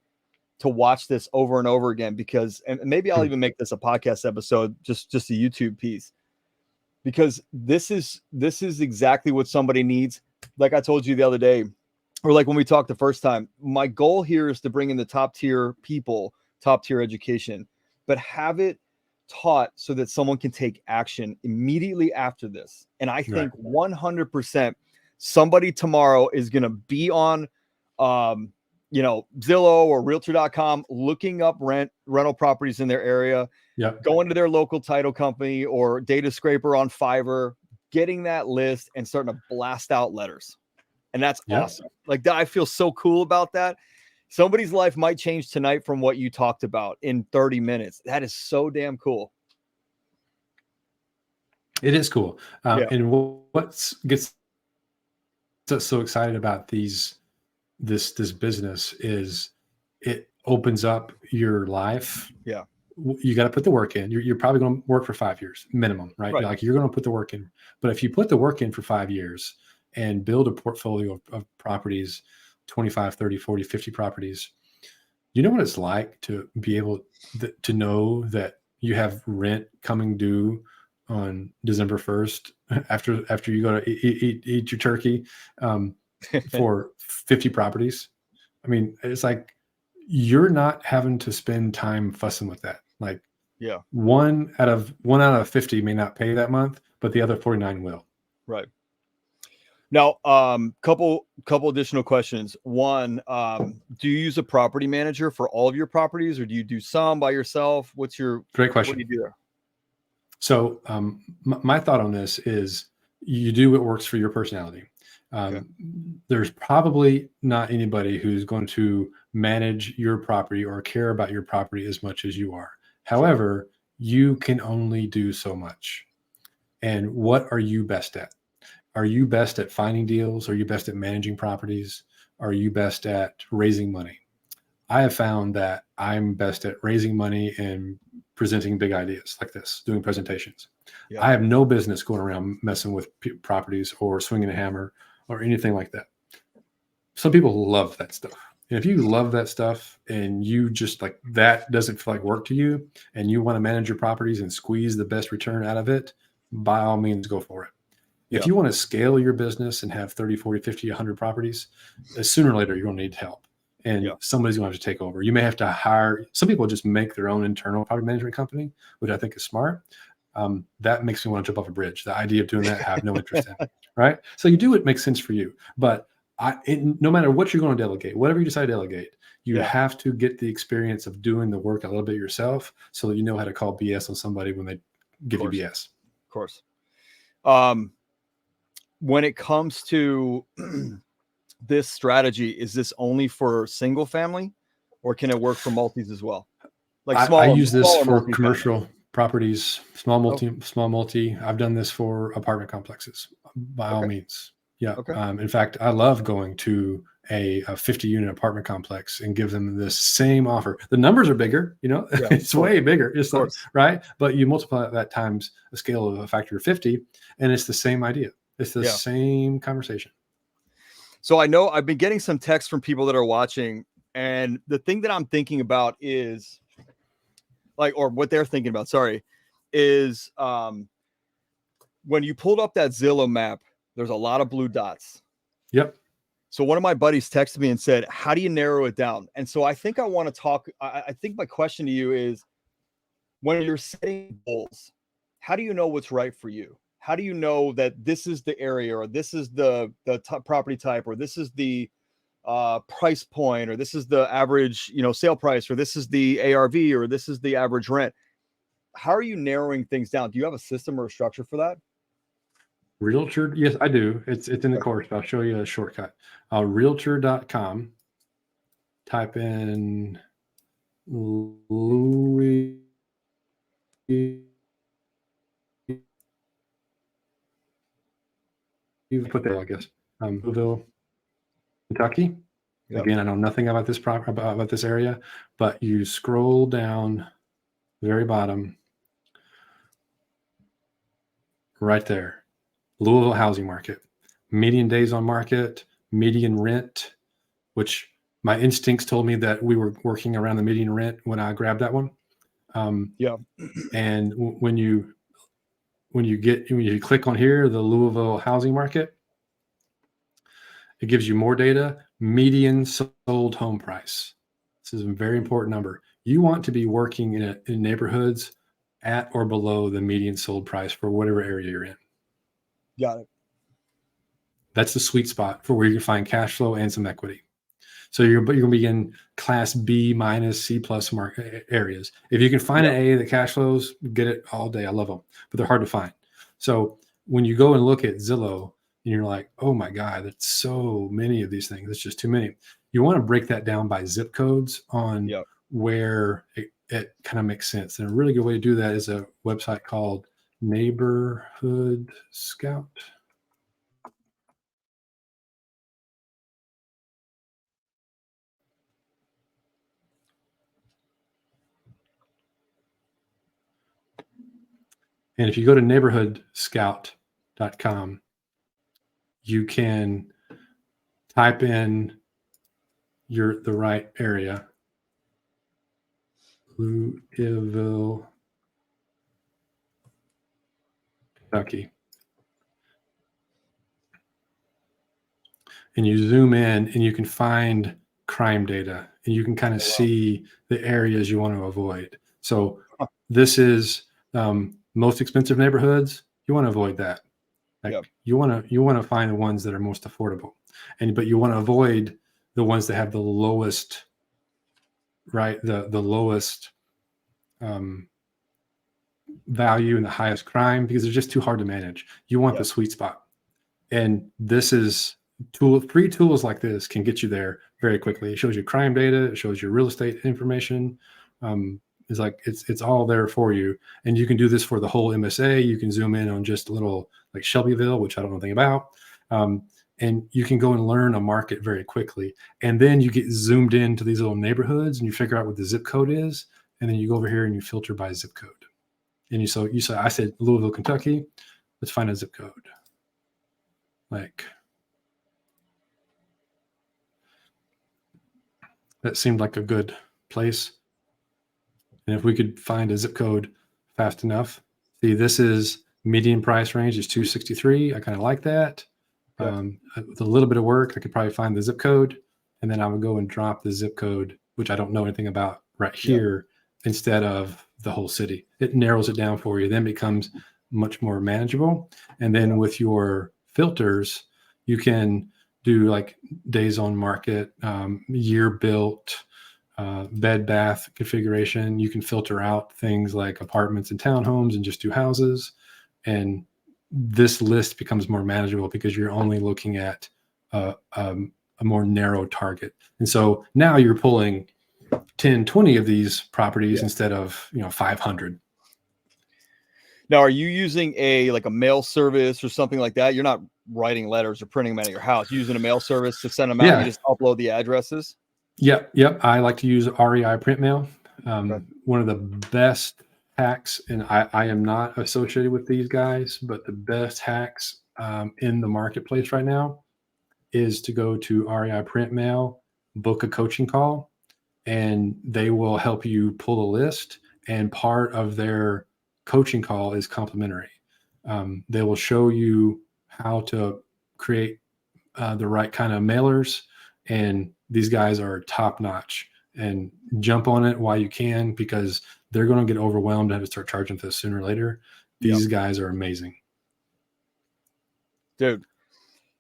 to watch this over and over again, because, and maybe I'll even make this a podcast episode, just a YouTube piece, because this is exactly what somebody needs. Like I told you the other day, or like when we talked the first time, my goal here is to bring in the top tier people, top tier education, but have it taught so that someone can take action immediately after this. And I think 100% somebody tomorrow is going to be on, Zillow or realtor.com, looking up rental properties in their area, going to their local title company or data scraper on Fiverr, getting that list and starting to blast out letters. And that's awesome. Like that, I feel so cool about that. Somebody's life might change tonight from what you talked about in 30 minutes. That is so damn cool. It is cool. And what gets us so excited about this business is it opens up your life. Yeah. You got to put the work in. You're probably going to work for 5 years minimum, right? Like you're going to put the work in. But if you put the work in for 5 years and build a portfolio of properties, 25, 30, 40, 50 properties, you know what it's like to be able to know that you have rent coming due on December 1st after you go to eat your turkey for 50 properties. I mean, it's like you're not having to spend time fussing with that. Like, yeah, one out of 50 may not pay that month, but the other 49 will. right. Now, couple additional questions. One, do you use a property manager for all of your properties, or do you do some by yourself? Great question. What do you do there? So my thought on this is you do what works for your personality. Okay. There's probably not anybody who's going to manage your property or care about your property as much as you are. However, you can only do so much. And what are you best at? Are you best at finding deals? Are you best at managing properties? Are you best at raising money? I have found that I'm best at raising money and presenting big ideas like this, doing presentations. Yeah. I have no business going around messing with properties or swinging a hammer or anything like that. Some people love that stuff. And if you love that stuff and you just like that doesn't feel like work to you and you want to manage your properties and squeeze the best return out of it, by all means, go for it. If you want to scale your business and have 30, 40, 50, 100 properties, sooner or later, you're going to need help. And somebody's going to have to take over. You may have to hire. Some people just make their own internal property management company, which I think is smart. That makes me want to jump off a bridge. The idea of doing that, I have no interest in. Right? So you do what makes sense for you. But no matter what you're going to delegate, whatever you decide to delegate, you have to get the experience of doing the work a little bit yourself so that you know how to call BS on somebody when they give you BS. Of course. When it comes to this strategy, is this only for single family or can it work for multis as well? Like small, I use this for commercial properties, small multi. I've done this for apartment complexes by all means. Yeah. Okay. In fact, I love going to a 50 unit apartment complex and give them this same offer. The numbers are bigger, it's way bigger, right? But you multiply that times a scale of a factor of 50 and it's the same idea. It's the same conversation. So I know I've been getting some texts from people that are watching, and the thing that I'm thinking about is or what they're thinking about, is when you pulled up that Zillow map, there's a lot of blue dots. Yep. So one of my buddies texted me and said, how do you narrow it down? And so I think I want to talk. I think my question to you is, when you're setting goals, how do you know what's right for you? How do you know that this is the area, or this is the property type, or this is the price point, or this is the average, sale price, or this is the ARV, or this is the average rent? How are you narrowing things down? Do you have a system or a structure for that? Realtor, yes, I do. It's in the course, but I'll show you a shortcut. Realtor.com. Type in Louis. You put there, I guess. Louisville, Kentucky. Yep. Again, I know nothing about this area, but you scroll down the very bottom, right there. Louisville housing market, median days on market, median rent, which my instincts told me that we were working around the median rent when I grabbed that one. And when you click on here, the Louisville housing market, it gives you more data. Median sold home price. This is a very important number. You want to be working in neighborhoods at or below the median sold price for whatever area you're in. Got it. That's the sweet spot for where you can find cash flow and some equity. So you're going to be in class B minus C plus market areas. If you can find an A that cash flows, get it all day. I love them, but they're hard to find. So when you go and look at Zillow and you're like, oh my God, that's so many of these things. It's just too many. You want to break that down by zip codes on where it kind of makes sense. And a really good way to do that is a website called Neighborhood Scout. And if you go to neighborhoodscout.com, you can type in the right area. Louisville Kentucky. And you zoom in and you can find crime data, and you can kind of see the areas you want to avoid. So this is most expensive neighborhoods. You want to avoid that. Like you want to find the ones that are most affordable, but you want to avoid the ones that have the lowest, right? The lowest value and the highest crime, because they're just too hard to manage. You want the sweet spot, and this is free tools like this can get you there very quickly. It shows you crime data, it shows you real estate information. It's all there for you, and you can do this for the whole MSA. You can zoom in on just a little, like Shelbyville, which I don't know anything about, and you can go and learn a market very quickly. And then you get zoomed into these little neighborhoods, and you figure out what the zip code is, and then you go over here and you filter by zip code. And I said Louisville, Kentucky. Let's find a zip code. Like, that seemed like a good place. And if we could find a zip code fast enough, see, this is median price range is 263. I kind of like that. With a little bit of work, I could probably find the zip code, and then I would go and drop the zip code, which I don't know anything about, right here instead of the whole city. It narrows it down for you. Then it becomes much more manageable. And then with your filters, you can do like days on market, year built, bed bath configuration. You can filter out things like apartments and townhomes and just do houses. And this list becomes more manageable because you're only looking at a more narrow target. And so now you're pulling 10, 20 of these properties instead of 500. Now, are you using a mail service or something like that? You're not writing letters or printing them at your house. You're using a mail service to send them out. You just upload the addresses. Yep. I like to use REI print mail. One of the best hacks, and I am not associated with these guys, but the best hacks in the marketplace right now is to go to REI print mail, book a coaching call, and they will help you pull a list. And part of their coaching call is complimentary. They will show you how to create the right kind of mailers, and these guys are top notch. And jump on it while you can, because they're going to get overwhelmed and have to start charging for this sooner or later. These guys are amazing. Dude,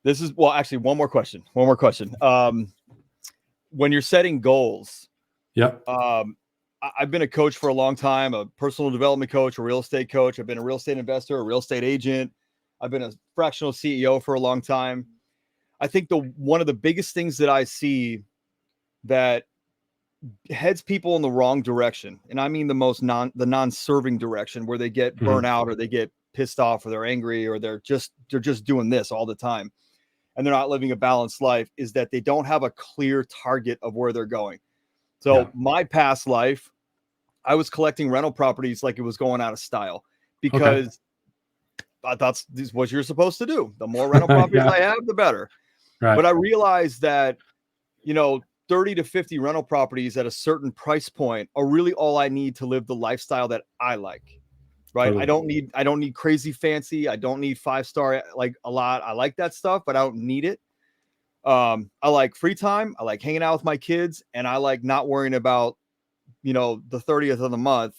this is, actually, one more question. When you're setting goals, I've been a coach for a long time, a personal development coach, a real estate coach. I've been a real estate investor, a real estate agent. I've been a fractional CEO for a long time. I think one of the biggest things that I see that heads people in the wrong direction, and I mean the non-serving direction, where they get burnt out, or they get pissed off, or they're angry, or they're just doing this all the time, and they're not living a balanced life, is that they don't have a clear target of where they're going. So my past life, I was collecting rental properties like it was going out of style, because I thought this is what you're supposed to do. The more rental properties I have, the better. Right. But I realized that 30 to 50 rental properties at a certain price point are really all I need to live the lifestyle that I like. Right. Totally. I don't need crazy fancy. I don't need 5-star, like a lot. I like that stuff, but I don't need it. I like free time. I like hanging out with my kids, and I like not worrying about, the 30th of the month,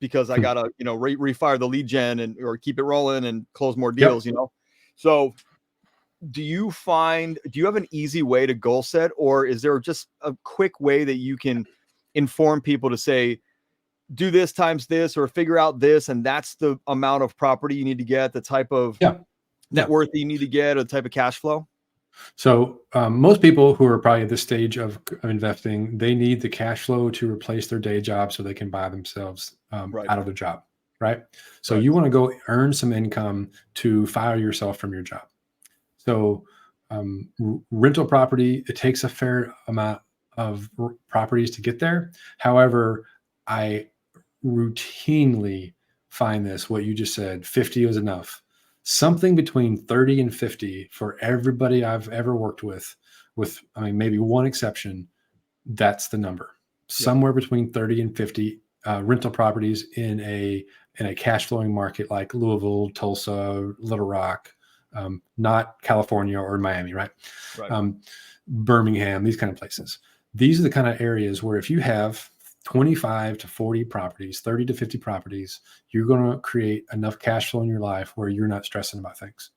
because I gotta, refire the lead gen or keep it rolling and close more deals, So do you have an easy way to goal set, or is there just a quick way that you can inform people to say, do this times this, or figure out this, and that's the amount of property you need to get, the type of net worth that you need to get, or the type of cash flow? So most people who are probably at this stage of investing, they need the cash flow to replace their day job so they can buy themselves out of their job, right? So you want to go earn some income to fire yourself from your job. So rental property, it takes a fair amount of properties to get there. However, I routinely find this, what you just said, 50 is enough. Something between 30 and 50 for everybody I've ever worked with maybe one exception, that's the number. Somewhere between 30 and 50 rental properties in a cash flowing market like Louisville, Tulsa, Little Rock, not California or Miami, right? Birmingham, these kind of places. These are the kind of areas where if you have 25 to 40 properties, 30 to 50 properties, you're going to create enough cash flow in your life where you're not stressing about things.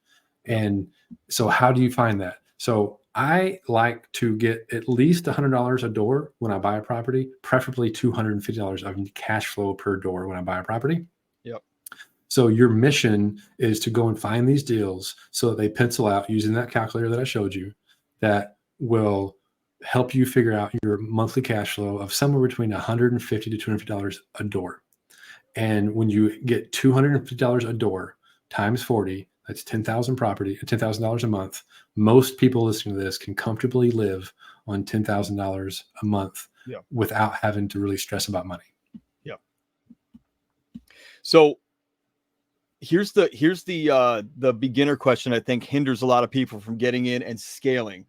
And so how do you find that? So I like to get at least $100 a door when I buy a property, preferably $250 of cash flow per door when I buy a property. Yep. So your mission is to go and find these deals so that they pencil out using that calculator that I showed you that will help you figure out your monthly cash flow of somewhere between $150 to $250 a door. And when you get $250 a door times 40, that's $10,000 a month. Most people listening to this can comfortably live on $10,000 a month without having to really stress about money. Yeah. So here's the beginner question I think hinders a lot of people from getting in and scaling.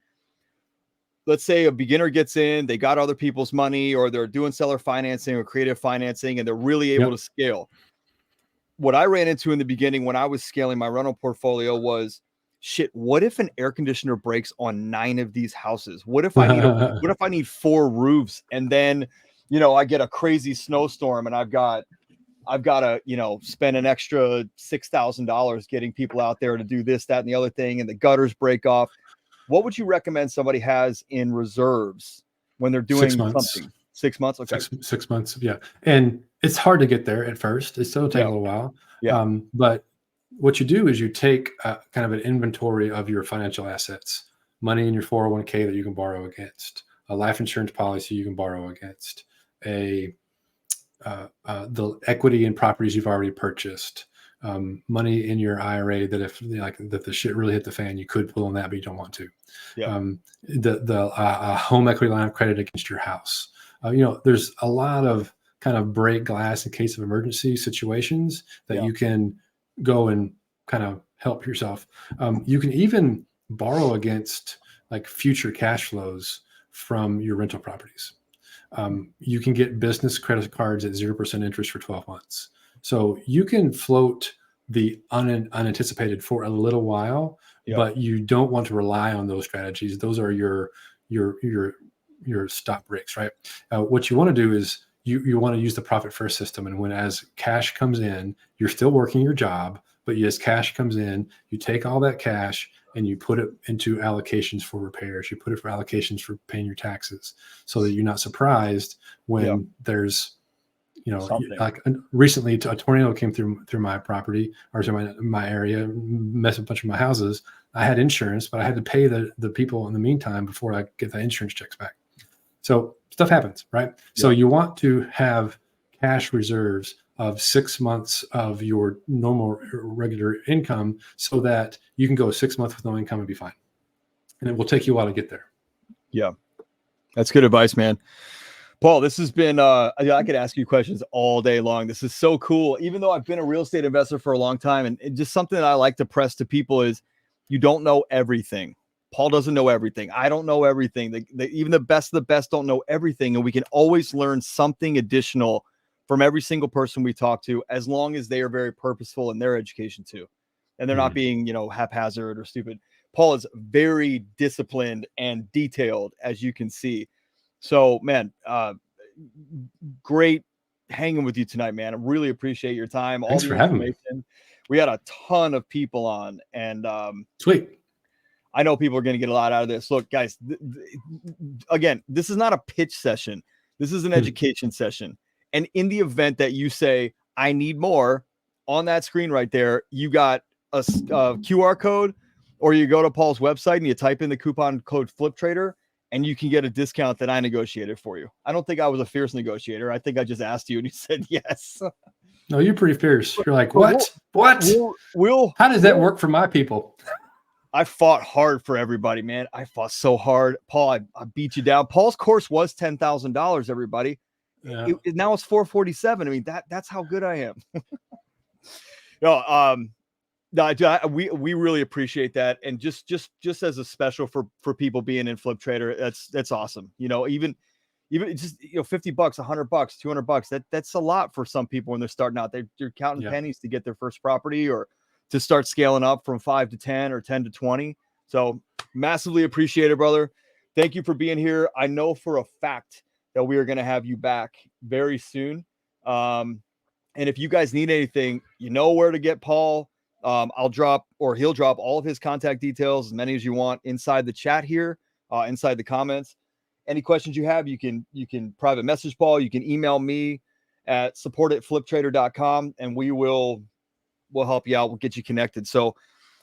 Let's say a beginner gets in, they got other people's money, or they're doing seller financing or creative financing, and they're really able to scale. What I ran into in the beginning when I was scaling my rental portfolio was, shit, what if an air conditioner breaks on 9 of these houses? What if I need 4 roofs, and then, I get a crazy snowstorm and I've got to, spend an extra $6,000 getting people out there to do this, that, and the other thing, and the gutters break off. What would you recommend somebody has in reserves when they're doing something? 6 months. Okay. 6 months. Yeah. And it's hard to get there at first. It still takes a little while. Yeah. But what you do is you take kind of an inventory of your financial assets, money in your 401k that you can borrow against, a life insurance policy you can borrow against, the equity in properties you've already purchased, money in your IRA that if that the shit really hit the fan, you could pull on that, but you don't want to. Yeah. The home equity line of credit against your house. There's a lot of kind of break glass in case of emergency situations that you can go and kind of help yourself. You can even borrow against like future cash flows from your rental properties. You can get business credit cards at 0% interest for 12 months. So you can float the unanticipated for a little while, but you don't want to rely on those strategies. Those are your stop breaks, right? What you want to do is you want to use the profit first system. And as cash comes in, you're still working your job, but as cash comes in, you take all that cash and you put it into allocations for repairs. You put it for allocations for paying your taxes so that you're not surprised when there's, something. Like recently a tornado came through my property or through my area, messed up a bunch of my houses. I had insurance, but I had to pay the people in the meantime before I get the insurance checks back. So stuff happens, right? So you want to have cash reserves of 6 months of your normal regular income so that you can go 6 months with no income and be fine. And it will take you a while to get there. Yeah. That's good advice, man. Paul, this has been, I could ask you questions all day long. This is so cool. Even though I've been a real estate investor for a long time, and just something that I like to press to people is you don't know everything. Paul doesn't know everything. I don't know everything. Even the best of the best don't know everything. And we can always learn something additional from every single person we talk to, as long as they are very purposeful in their education too. And they're not being, haphazard or stupid. Paul is very disciplined and detailed, as you can see. So, man, great hanging with you tonight, man. I really appreciate your time. Thanks for having me. We had a ton of people on, and sweet. I know people are going to get a lot out of this. Look, guys, again, this is not a pitch session. This is an education session. And in the event that you say, I need more, on that screen right there, you got a QR code, or you go to Paul's website and you type in the coupon code FlipTrader, and you can get a discount that I negotiated for you. I don't think I was a fierce negotiator. I think I just asked you and you said yes. No, you're pretty fierce. You're like, what? How does that work for my people? I fought hard for everybody, man. I fought so hard. Paul, I beat you down. Paul's course was $10,000, everybody. Yeah. Now it's $447. I mean, that's how good I am. We really appreciate that. And just as a special for people being in FlipTrader, that's awesome. Even even just, $50, $100, $200, that's a lot for some people when they're starting out. They're counting pennies to get their first property or to start scaling up from 5 to 10 or 10 to 20. So massively appreciate it, brother. Thank you for being here. I know for a fact that we are going to have you back very soon. And if you guys need anything, you know where to get Paul. He'll drop all of his contact details, as many as you want, inside the chat here, inside the comments. Any questions you have, you can private message Paul. You can email me at support@fliptrader.com, and we'll help you out. We'll get you connected. So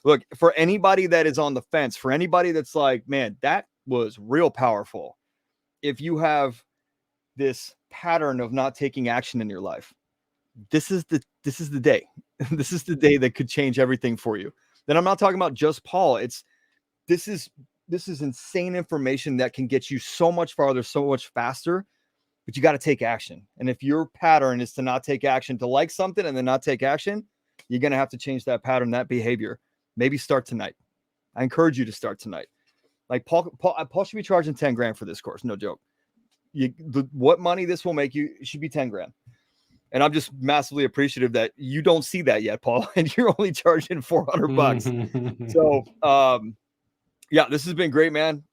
look, for anybody that is on the fence, for anybody that's like, man, that was real powerful. If you have this pattern of not taking action in your life, this is the day. This is the day that could change everything for you. Then I'm not talking about just Paul. This is insane information that can get you so much farther, so much faster, but you got to take action. And if your pattern is to not take action, to like something and then not take action, you're going to have to change that pattern, that behavior. Maybe start tonight. I encourage you to start tonight. Like Paul should be charging 10 grand for this course. No joke. What money this will make you should be 10 grand. And I'm just massively appreciative that you don't see that yet, Paul, and you're only charging $400. So, yeah, this has been great, man.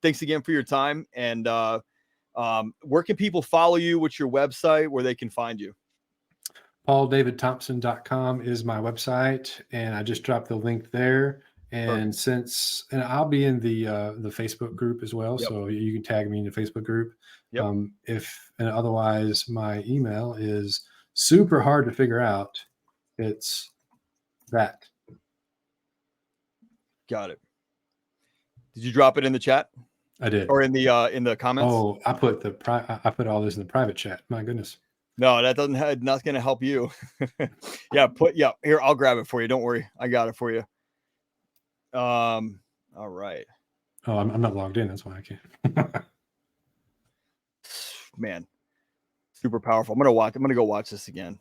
Thanks again for your time. And where can people follow you? What's your website where they can find you? PaulDavidThompson.com is my website, and I just dropped the link there. And and I'll be in the Facebook group as well, so you can tag me in the Facebook group. Otherwise, my email is super hard to figure out. It's that. Got it. Did you drop it in the chat? I did. Or in the comments? Oh, I put all this in the private chat. My goodness. No, that not going to help you. Here, I'll grab it for you. Don't worry. I got it for you. All right. Oh, I'm not logged in. That's why I can't. Man, super powerful. I'm gonna go watch this again.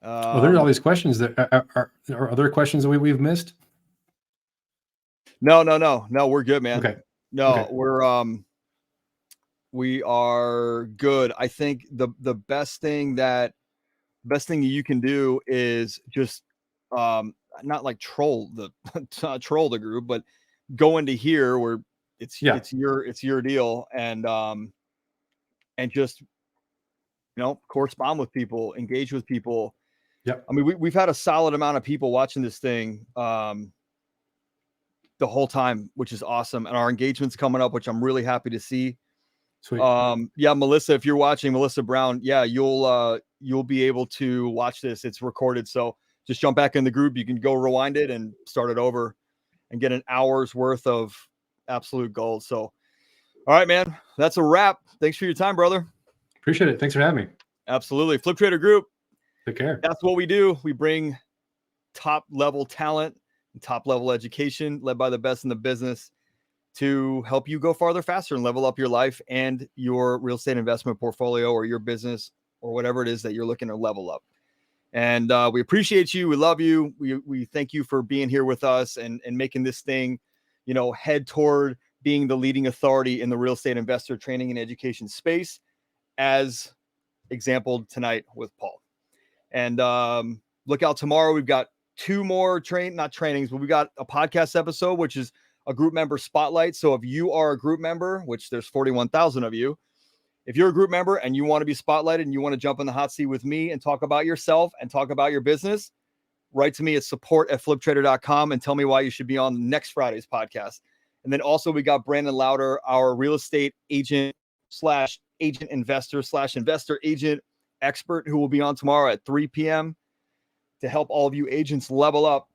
There's all these questions that are there questions that we've missed? No, we're good, man. Okay. No, we are good. I think the best thing you can do is just not like troll the group, but go into here where it's your deal, and just correspond with people, engage with people. Yep. I mean, we've had a solid amount of people watching this thing the whole time, which is awesome, and our engagement's coming up, which I'm really happy to see. Sweet. Melissa, if you're watching, Melissa Brown, you'll be able to watch this. It's recorded, so just jump back in the group. You can go rewind it and start it over and get an hour's worth of absolute gold. So, all right, man, that's a wrap. Thanks for your time, brother. Appreciate it. Thanks for having me. Absolutely. FlipTrader Group. Take care. That's what we do. We bring top level talent and top level education led by the best in the business to help you go farther, faster, and level up your life and your real estate investment portfolio or your business or whatever it is that you're looking to level up. And we appreciate you. We love you. We thank you for being here with us and making this thing, head toward being the leading authority in the real estate investor training and education space, as exampled tonight with Paul. And look out tomorrow. We've got 2 more not trainings, but we got a podcast episode, which is a group member spotlight. So if you are a group member, which there's 41,000 of you, if you're a group member and you want to be spotlighted and you want to jump in the hot seat with me and talk about yourself and talk about your business, write to me at support@fliptrader.com and tell me why you should be on next Friday's podcast. And then also we got Brandon Lauder, our real estate agent / agent investor / investor agent expert, who will be on tomorrow at 3 p.m. to help all of you agents level up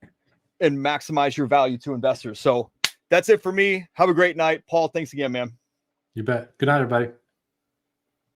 and maximize your value to investors. So that's it for me. Have a great night. Paul, thanks again, man. You bet. Good night, everybody.